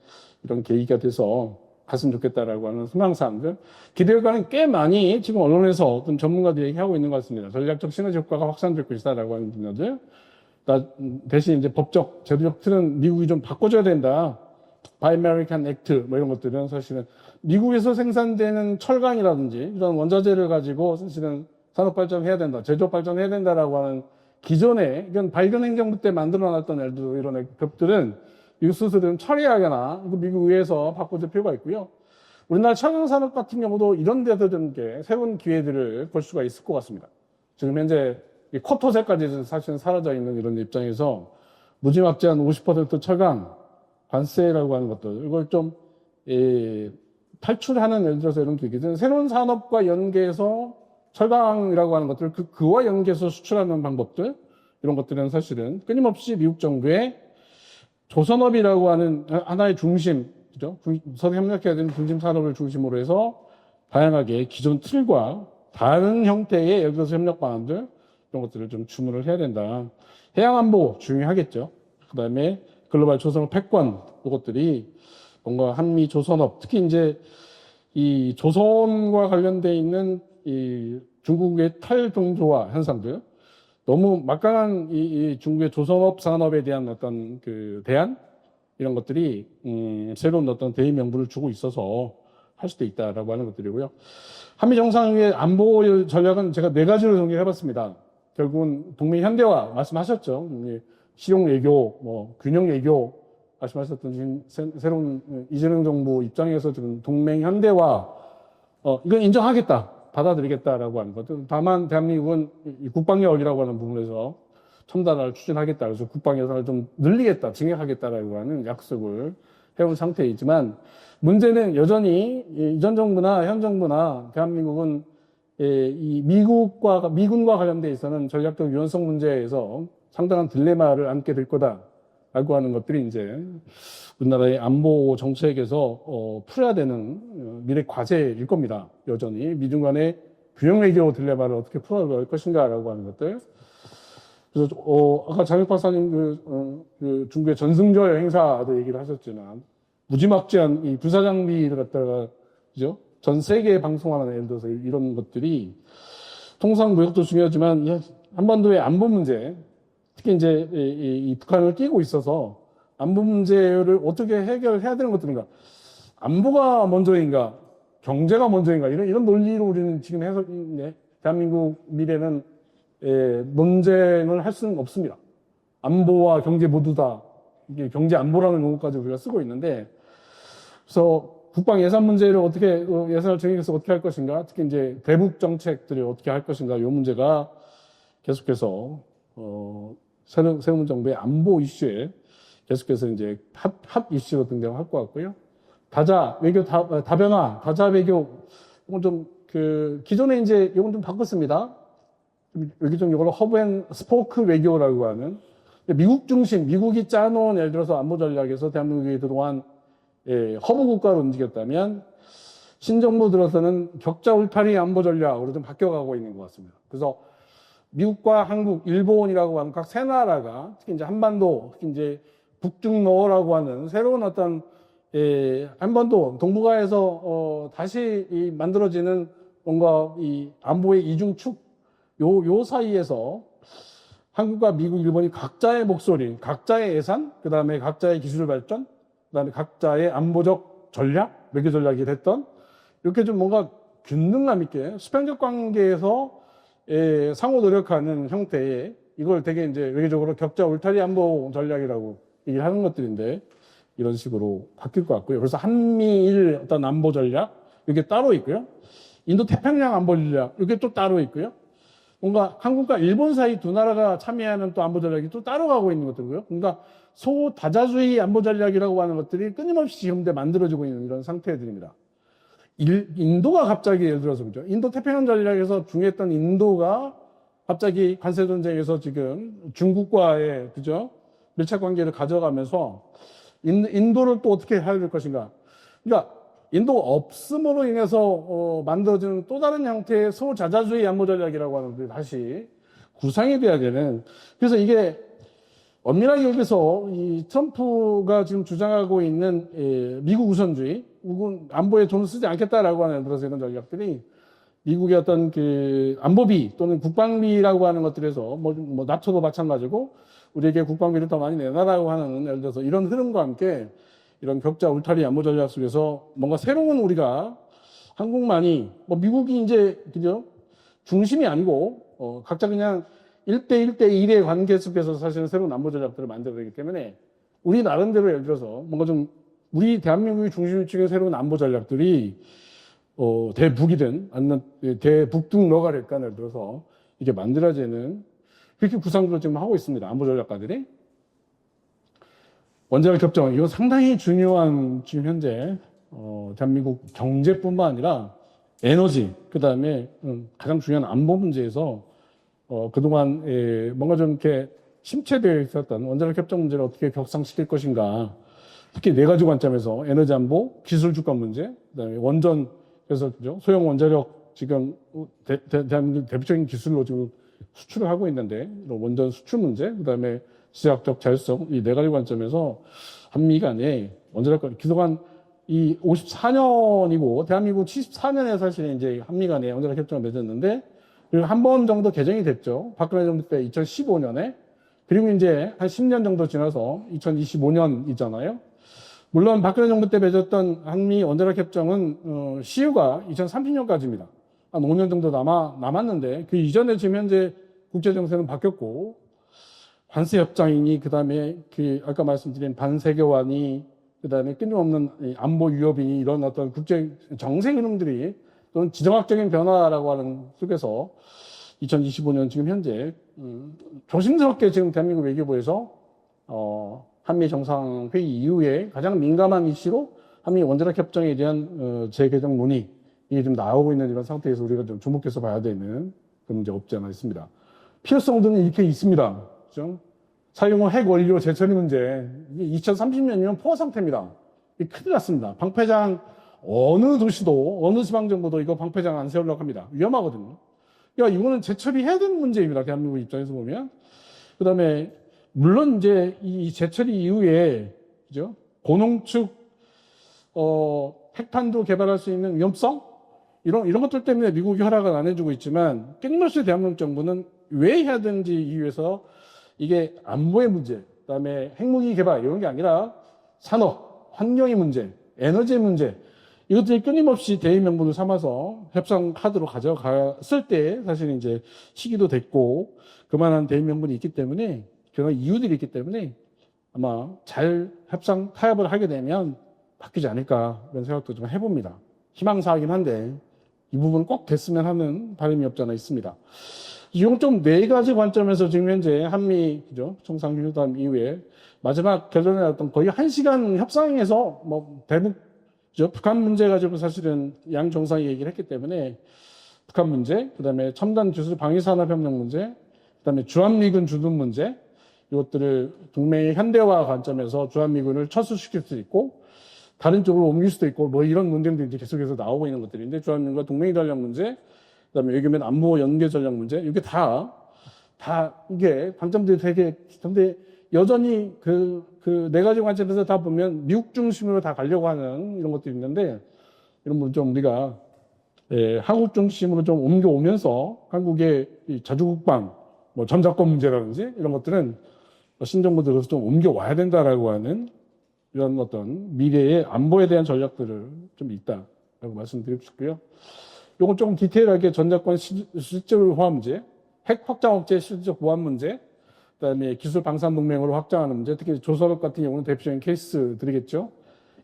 이런 계기가 돼서 갔으면 좋겠다라고 하는 희망사항들, 기대효과는 꽤 많이 지금 언론에서 어떤 전문가들이 얘기하고 있는 것 같습니다. 전략적 시너지 효과가 확산될 것이다라고 하는 분야들. 대신 이제 법적, 제도적 틀은 미국이 좀 바꿔줘야 된다. Buy American Act 뭐 이런 것들은 사실은 미국에서 생산되는 철강이라든지 이런 원자재를 가지고 사실은 산업 발전해야 된다, 제조업 발전해야 된다라고 하는 기존에 이건 바이든 행정부 때 만들어놨던 예를 들어 이런 법들은 미국 스스로는 처리하거나 미국 의회에서 바꿔줄 필요가 있고요. 우리나라 철강 산업 같은 경우도 이런 데서 좀 새로운 기회들을 볼 수가 있을 것 같습니다. 지금 현재 이 쿼터제까지 사실은 사라져 있는 이런 입장에서 무지막지한 50% 철강 관세라고 하는 것들 이걸 좀 탈출하는 예를 들어서 이런 기회는 새로운 산업과 연계해서 철강이라고 하는 것들 그와 연계해서 수출하는 방법들 이런 것들은 사실은 끊임없이 미국 정부의 조선업이라고 하는 하나의 중심, 그죠? 서로 협력해야 되는 중심 산업을 중심으로 해서 다양하게 기존 틀과 다른 형태의 예를 들어서 협력 방안들 이런 것들을 좀 주문을 해야 된다. 해양안보 중요하겠죠. 그 다음에 글로벌 조선업 패권 이것들이 뭔가 한미 조선업 특히 이제 이 조선과 관련돼 있는 이 중국의 탈동조화 현상들 너무 막강한 이 중국의 조선업 산업에 대한 어떤 그 대안 이런 것들이 새로운 어떤 대의 명분을 주고 있어서 할 수도 있다라고 하는 것들이고요. 한미 정상회의 안보 전략은 제가 4가지로 정리해봤습니다. 결국은 동맹 현대화 말씀하셨죠. 실용 외교, 뭐 균형 외교 말씀하셨던 지금 새로운 이재명 정부 입장에서 지금 동맹 현대화 이건 인정하겠다. 받아들이겠다라고 하는 것들. 다만 대한민국은 이 국방력이라고 하는 부분에서 첨단화를 추진하겠다. 그래서 국방 예산을 좀 늘리겠다, 증액하겠다라고 하는 약속을 해온 상태이지만 문제는 여전히 이전 정부나 현 정부나 대한민국은 이 미군과 관련돼 있어서는 전략적 유연성 문제에서 상당한 딜레마를 안게 될 거다라고 하는 것들이 이제 우리나라의 안보 정책에서 풀어야 되는 미래 과제일 겁니다. 여전히 미중 간의 균형 외교 딜레마를 어떻게 풀어갈 것인가라고 하는 것들. 그래서 아까 장혁 박사님 그 중국의 전승절 행사도 얘기를 하셨지만 무지막지한 이 군사 장비를 갖다가 그죠? 전 세계에 방송하는 예를 들어서 이런 것들이 통상 무역도 중요하지만 한반도의 안보 문제, 특히 이제 이 북한을 끼고 있어서 안보 문제를 어떻게 해결해야 되는 것들인가? 안보가 먼저인가? 경제가 먼저인가? 이런 논리로 우리는 지금 해서 대한민국 미래는 논쟁을 할 수는 없습니다. 안보와 경제 모두 다 이게 경제 안보라는 용어까지 우리가 쓰고 있는데, 그래서 국방 예산 문제를 어떻게 예산을 정해서 어떻게 할 것인가? 특히 이제 대북 정책들을 어떻게 할 것인가? 이 문제가 계속해서 새로운 정부의 안보 이슈에 계속해서 이제 합 이슈로 등장할 것 같고요. 다자 외교 다변화, 다자 외교 이건 좀 기존에 이제 이건 좀 바꿨습니다. 외교적 용어로 허브 앤 스포크 외교라고 하는 미국 중심, 미국이 짜놓은 예를 들어서 안보 전략에서 대한민국이 그동안 허브 국가로 움직였다면 신정부 들어서는 격자 울타리 안보 전략으로 좀 바뀌어가고 있는 것 같습니다. 그래서 미국과 한국, 일본이라고 하는 각 세 나라가 특히 이제 한반도, 특히 이제 북중러라고 하는 새로운 어떤 한반도 동북아에서 다시 만들어지는 뭔가 이 안보의 이중축 요 사이에서 한국과 미국, 일본이 각자의 목소리, 각자의 예산, 그 다음에 각자의 기술 발전, 그 다음에 각자의 안보적 전략, 외교 전략이 됐던 이렇게 좀 뭔가 균등감 있게 수평적 관계에서 상호 노력하는 형태의 이걸 되게 이제 외교적으로 격자 울타리 안보 전략이라고 얘기를 하는 것들인데 이런 식으로 바뀔 것 같고요. 그래서 한미일 어떤 안보 전략 이게 따로 있고요. 인도 태평양 안보 전략 이게 또 따로 있고요. 뭔가 한국과 일본 사이 두 나라가 참여하는 또 안보 전략이 또 따로 가고 있는 것들고요. 그러니까 소다자주의 안보 전략이라고 하는 것들이 끊임없이 지금 만들어지고 있는 이런 상태들입니다. 인도가 갑자기 예를 들어서 그죠. 인도 태평양 전략에서 중요했던 인도가 갑자기 관세 전쟁에서 지금 중국과의 그죠 밀착 관계를 가져가면서 인도를 또 어떻게 해야 될 것인가. 그러니까 인도가 없음으로 인해서 만들어지는 또 다른 형태의 소자자주의 안보 전략이라고 하는 것들이 다시 구상이 돼야 되는. 그래서 이게 엄밀하게 여기서 이 트럼프가 지금 주장하고 있는 미국 우선주의, 미국은 안보에 돈을 쓰지 않겠다라고 하는 들어서 이런 전략들이 미국의 어떤 그 안보비 또는 국방비라고 하는 것들에서 뭐 나토도 마찬가지고 우리에게 국방비를 더 많이 내놔라고 하는 예를 들어서 이런 흐름과 함께 이런 격자 울타리 안보 전략 속에서 뭔가 새로운 우리가 한국만이 뭐 미국이 이제 그죠 중심이 아니고 각자 그냥 1대1 대1의 관계 속에서 사실은 새로운 안보 전략들을 만들어야 되기 때문에 우리 나름대로 예를 들어서 뭔가 좀 우리 대한민국이 중심을 찍은 새로운 안보 전략들이 대북이든 아니면 대북 너가 될까 예를 들어서 이게 만들어지는 그렇게 구상들을 지금 하고 있습니다. 안보 전략가들이. 원자력 협정, 이거 상당히 중요한 지금 현재 대한민국 경제뿐만 아니라 에너지, 그 다음에 가장 중요한 안보 문제에서 그동안 뭔가 좀 이렇게 심체되어 있었던 원자력 협정 문제를 어떻게 격상시킬 것인가. 특히 네 가지 관점에서 에너지 안보, 기술 주권 문제, 그다음에 원전, 그래서 그죠? 소형 원자력 지금 대한민국 대표적인 기술로 지금 수출을 하고 있는데 이런 원전 수출 문제, 그다음에 지역적 자율성 이 네 가지 관점에서 한미 간에 원자력 그동안 이 54년이고 대한민국 74년에 사실 이제 한미 간에 원자력 협정을 맺었는데 그리고 한 번 정도 개정이 됐죠. 박근혜 정부 때 2015년에 그리고 이제 한 10년 정도 지나서 2025년이잖아요. 물론 박근혜 정부 때 맺었던 한미 원자력 협정은 시효가 2030년까지입니다. 한 5년 정도 남았는데 그 이전에 지금 현재 국제 정세는 바뀌었고 관세 협정이니 그다음에 그 아까 말씀드린 반세계화니 그다음에 끊임없는 안보 위협이니 이런 어떤 국제 정세 흐름들이 또는 지정학적인 변화라고 하는 속에서 2025년 지금 현재 조심스럽게 지금 대한민국 외교부에서 한미 정상회의 이후에 가장 민감한 이슈로 한미 원자력 협정에 대한 재개정 논의 이게 좀 나오고 있는 이런 상태에서 우리가 좀 주목해서 봐야 되는 그런 문제 없지 않아 있습니다. 필요성들은 이렇게 있습니다. 그죠? 사용 후 핵 원료 재처리 문제. 이게 2030년이면 포화 상태입니다. 이게 큰일 났습니다. 방패장 어느 도시도 어느 지방정부도 이거 방패장 안 세우려고 합니다. 위험하거든요. 그러니까 이거는 재처리해야 되는 문제입니다. 대한민국 입장에서 보면. 그다음에 물론 이제 이 재처리 이후에 그죠? 고농축 핵탄두 개발할 수 있는 위험성 이런 것들 때문에 미국이 허락을 안 해주고 있지만 끊임없이 대한민국 정부는 왜 해야 되는지 이유에서 이게 안보의 문제, 그다음에 핵무기 개발 이런 게 아니라 산업, 환경의 문제, 에너지의 문제 이것들이 끊임없이 대의 명분을 삼아서 협상 카드로 가져갔을 때 사실 이제 시기도 됐고 그만한 대의 명분이 있기 때문에 그런 이유들이 있기 때문에 아마 잘 협상 타협을 하게 되면 바뀌지 않을까 이런 생각도 좀 해봅니다. 희망사항이긴 한데 이 부분 꼭 됐으면 하는 바람이 없지 않아 있습니다. 이건 좀 네 가지 관점에서 지금 현재 한미 그죠 정상회담 이후에 마지막 결론에 어떤 거의 1시간 협상에서 뭐 대북 그죠? 북한 문제 가지고 사실은 양 정상이 얘기를 했기 때문에 북한 문제, 그다음에 첨단 기술 방위산업협력 문제, 그다음에 주한미군 주둔 문제 이것들을 동맹의 현대화 관점에서 주한미군을 철수시킬 수 있고 다른 쪽으로 옮길 수도 있고 뭐 이런 문제들이 이제 계속해서 나오고 있는 것들인데 주한미군과 동맹 전략 문제, 그다음에 외교면 안보 연계 전략 문제 이게 다 이게 관점들이 되게 근데 여전히 그 네 가지 관점에서 다 보면 미국 중심으로 다 가려고 하는 이런 것도 있는데 이런 분 좀 우리가 한국 중심으로 좀 옮겨오면서 한국의 이 자주국방, 뭐 전자권 문제라든지 이런 것들은 신정부 들어서 좀 옮겨와야 된다라고 하는 이런 어떤 미래의 안보에 대한 전략들을 좀 있다라고 말씀드리고 싶고요. 요건 조금 디테일하게 전자권 실질적으로 호환 문제, 핵 확장 억제 실질적 보안 문제, 그다음에 기술 방산 동맹으로 확장하는 문제, 특히 조선업 같은 경우는 대표적인 케이스 드리겠죠.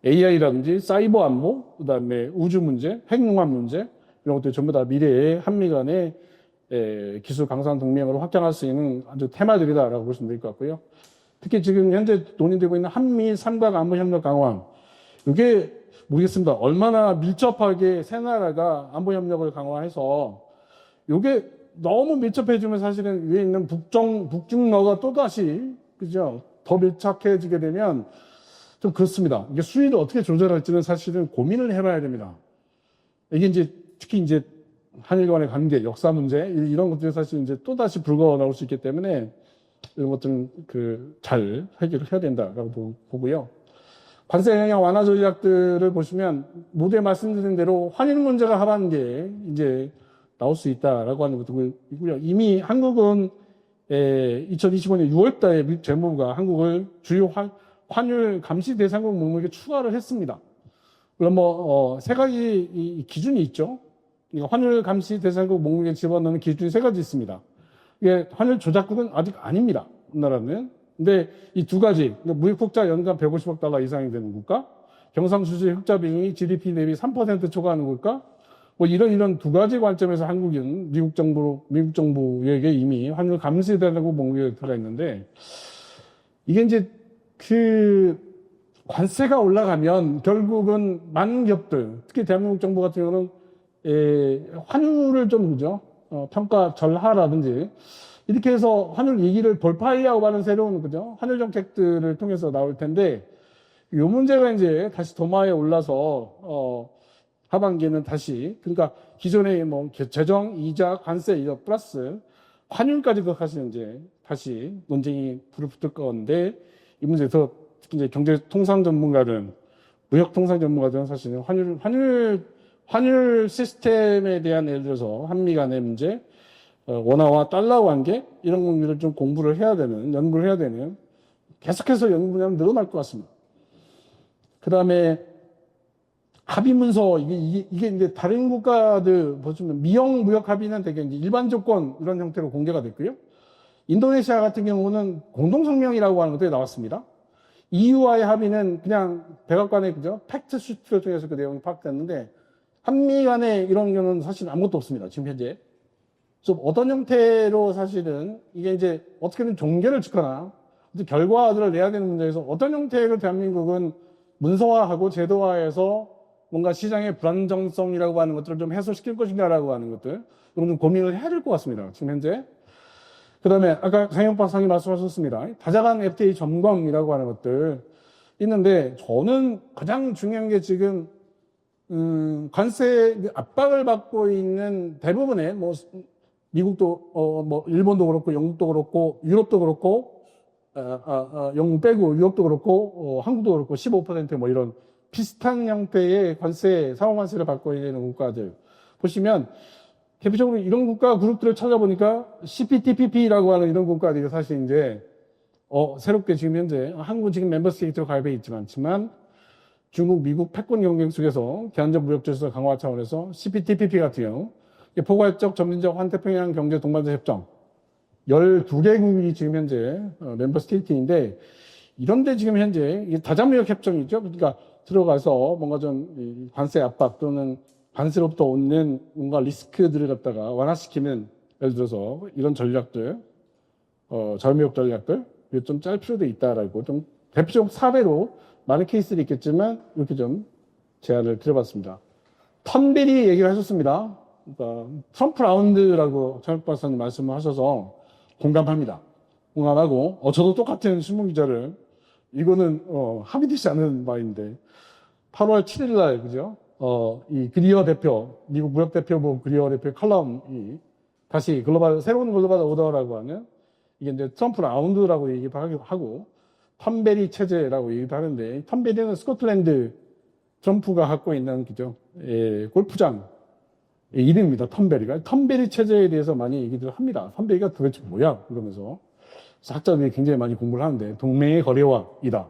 AI라든지 사이버 안보, 그다음에 우주 문제, 핵융합 문제 이런 것들이 전부 다 미래의 한미 간의 기술 강산 동맹으로 확장할 수 있는 아주 테마들이다라고 보시면 될 것 같고요. 특히 지금 현재 논의되고 있는 한미 삼각 안보 협력 강화, 이게 모르겠습니다. 얼마나 밀접하게 세 나라가 안보 협력을 강화해서 이게 너무 밀접해지면 사실은 위에 있는 북중러가 또다시 그죠? 더 밀착해지게 되면 좀 그렇습니다. 이게 수위를 어떻게 조절할지는 사실은 고민을 해봐야 됩니다. 이게 이제 특히 이제 한일 간의 관계, 역사 문제 이런 것들이 사실 이제 또다시 불거져 나올 수 있기 때문에 이런 것들은 잘 해결을 해야 된다라고 보고요. 관세 영향 완화 전략들을 보시면 모두에 말씀드린 대로 환율 문제가 하반기에 이제 나올 수 있다라고 하는 것도 있고요. 이미 한국은 2025년 6월 달에 재무부가 한국을 주요 환율 감시 대상국 목록에 추가를 했습니다. 물론 세 가지 기준이 있죠. 환율 감시 대상국 목록에 집어넣는 기준이 세 가지 있습니다. 이게 환율 조작국은 아직 아닙니다. 우리나라는. 근데 이 두 가지, 무역 흑자 연간 150억 달러 이상이 되는 국가, 경상수지 흑자 비중이 GDP 대비 3% 초과하는 국가, 이런 두 가지 관점에서 한국은 미국 정부에게 이미 환율 감시 대상국 목록에 들어가 있는데, 이게 이제 관세가 올라가면 결국은 많은 기업들, 특히 대한민국 정부 같은 경우는 환율을 좀 그죠? 평가 절하라든지 이렇게 해서 환율 위기를 돌파하려고 하는 새로운 그죠? 환율 정책들을 통해서 나올 텐데 이 문제가 이제 다시 도마에 올라서 하반기에는 다시 그러니까 기존의 재정, 이자, 관세 이거 플러스 환율까지도 사실 이제 다시 논쟁이 불을 붙을 건데 이 문제에서 이제 경제 통상 전문가들은 무역 통상 전문가들은 사실은 환율 시스템에 대한 예를 들어서 한미 간의 문제, 원화와 달러 관계 이런 것들을 좀 연구를 해야 되는 계속해서 연구 분야는 늘어날 것 같습니다. 그 다음에 합의 문서 이게 이제 다른 국가들 보시면 미영 무역 합의는 되게 이제 일반 조건 이런 형태로 공개가 됐고요. 인도네시아 같은 경우는 공동 성명이라고 하는 것들이 나왔습니다. EU와의 합의는 그냥 백악관의 그죠 팩트 시트를 통해서 그 내용이 파악됐는데 한미 간의 이런 경우는 사실 아무것도 없습니다. 지금 현재. 좀 어떤 형태로 사실은 이게 이제 어떻게든 종결을 짓거나 결과들을 내야 되는 문제에서 어떤 형태로 대한민국은 문서화하고 제도화해서 뭔가 시장의 불안정성이라고 하는 것들을 좀 해소시킬 것인가라고 하는 것들 이런 좀 고민을 해야 될 것 같습니다. 지금 현재. 그 다음에 아까 강영 박사님 말씀하셨습니다. 다자간 FTA 점검이라고 하는 것들 있는데 저는 가장 중요한 게 지금 관세 압박을 받고 있는 대부분의 미국도 일본도 그렇고 영국도 그렇고 유럽도 그렇고 영국 빼고 유럽도 그렇고 한국도 그렇고 15% 이런 비슷한 형태의 상호관세를 받고 있는 국가들 보시면 대표적으로 이런 국가 그룹들을 찾아보니까 CPTPP라고 하는 이런 국가들이 사실 이제 새롭게 지금 현재 한국은 지금 멤버스테이트로 가입해 있지만 중국, 미국 패권 경쟁 속에서 개한적 무역 질서 강화 차원에서 CPTPP 같은 경우 포괄적 점진적 환태평양 경제 동반자 협정 12개국이 지금 현재 멤버 스테이트인데 이런데 지금 현재 이게 다자무역 협정이죠. 그러니까 들어가서 뭔가 좀 관세 압박 또는 관세로부터 오는 뭔가 리스크들을 갖다가 완화시키는 예를 들어서 이런 전략들 자유무역 전략들 좀 짤 필요도 있다라고 좀 대표적 사례로 많은 케이스들이 있겠지만 이렇게 좀 제안을 드려봤습니다. 턴베리 얘기를 하셨습니다. 그러니까 트럼프 라운드라고 장혁 박사님 말씀을 하셔서 공감합니다. 공감하고 저도 똑같은 신문기자를 이거는 합의되지 않은 바인데 8월 7일 날 그죠? 이 그리어 대표 미국 무역 대표부 그리어 대표 칼럼이 다시 새로운 글로벌 오더라고 하는 이게 이제 트럼프 라운드라고 얘기도 하고 턴베리 체제라고 얘기도 하는데 턴베리는 스코틀랜드 트럼프가 갖고 있는 그죠? 골프장 이름입니다. 턴베리가. 턴베리 체제에 대해서 많이 얘기를 합니다. 턴베리가 도대체 뭐야? 그러면서 학자들이 굉장히 많이 공부를 하는데 동맹의 거래화이다.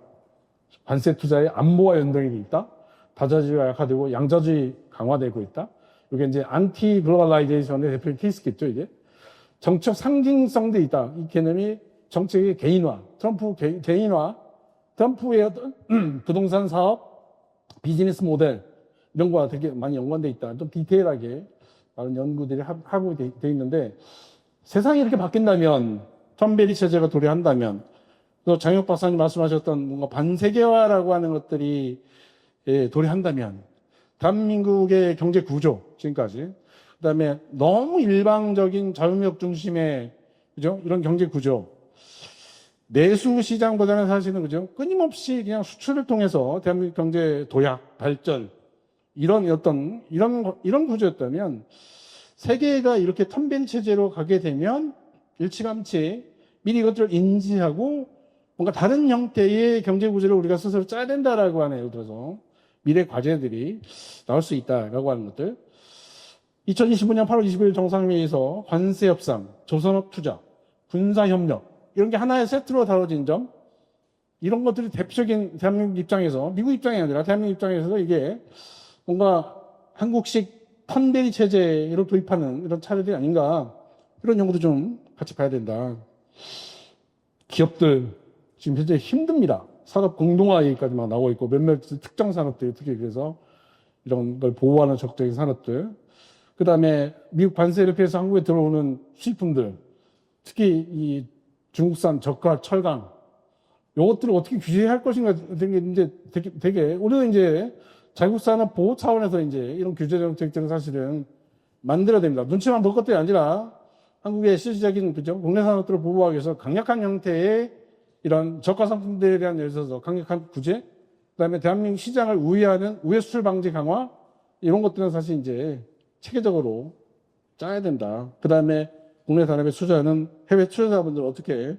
관세 투자의 안보와 연동이 있다. 다자주의가 약화되고 양자주의 강화되고 있다. 이게 이제 안티 글로벌라이제이션의 대표적인 케이스겠죠, 이게. 정책 상징성도 있다. 이 개념이 정책의 개인화, 트럼프 개인화, 트럼프의 어떤 부동산 사업, 비즈니스 모델 이런 거와 되게 많이 연관돼 있다. 좀 디테일하게 많은 연구들이 하고 돼 있는데 세상이 이렇게 바뀐다면 톰베리 체제가 도래한다면 또 장혁 박사님 말씀하셨던 뭔가 반세계화라고 하는 것들이 도래한다면 대한민국의 경제 구조 지금까지 그다음에 너무 일방적인 자유무역 중심의 그죠? 이런 경제 구조 내수 시장보다는 사실은 그죠? 끊임없이 그냥 수출을 통해서 대한민국 경제 도약 발전 이런 구조였다면 세계가 이렇게 턴벤 체제로 가게 되면 일찌감치 미리 이것들을 인지하고 뭔가 다른 형태의 경제 구조를 우리가 스스로 짜야 된다라고 하는 예를 들어서 미래 과제들이 나올 수 있다라고 하는 것들. 2025년 8월 21일 정상회의에서 관세 협상, 조선업 투자, 군사 협력 이런 게 하나의 세트로 다뤄진 점 이런 것들이 대표적인 대한민국 입장에서 미국 입장이 아니라 대한민국 입장에서도 이게 뭔가 한국식 턴베리 체제로 도입하는 이런 차례들이 아닌가 이런 연구도 좀 같이 봐야 된다. 기업들 지금 현재 힘듭니다. 산업 공동화 얘기까지 막 나오고 있고 몇몇 특정 산업들이 특히 그래서 이런 걸 보호하는 적극적인 산업들. 그 다음에 미국 관세를 피해서 한국에 들어오는 수입품들, 특히 이 중국산 저가 철강, 요것들을 어떻게 규제할 것인가 되게 이제 되게 우리는 이제 자국 산업 보호 차원에서 이제 이런 규제 정책들은 사실은 만들어야 됩니다. 눈치만 볼 것들이 아니라 한국의 실질적인 그죠 국내 산업들을 보호하기 위해서 강력한 형태의 이런 저가 상품들에 대한 예를 들어서 강력한 구제, 그다음에 대한민국 시장을 우회하는 우회 수출 방지 강화 이런 것들은 사실 이제 체계적으로 짜야 된다. 그다음에 국내 산업에 투자하는 해외 투자자분들 어떻게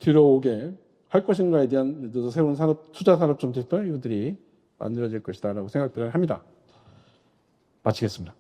들어오게 할 것인가에 대한 예를 들어서 새로운 산업 투자 산업 정책도 이것들이 만들어질 것이다라고 생각들을 합니다. 마치겠습니다.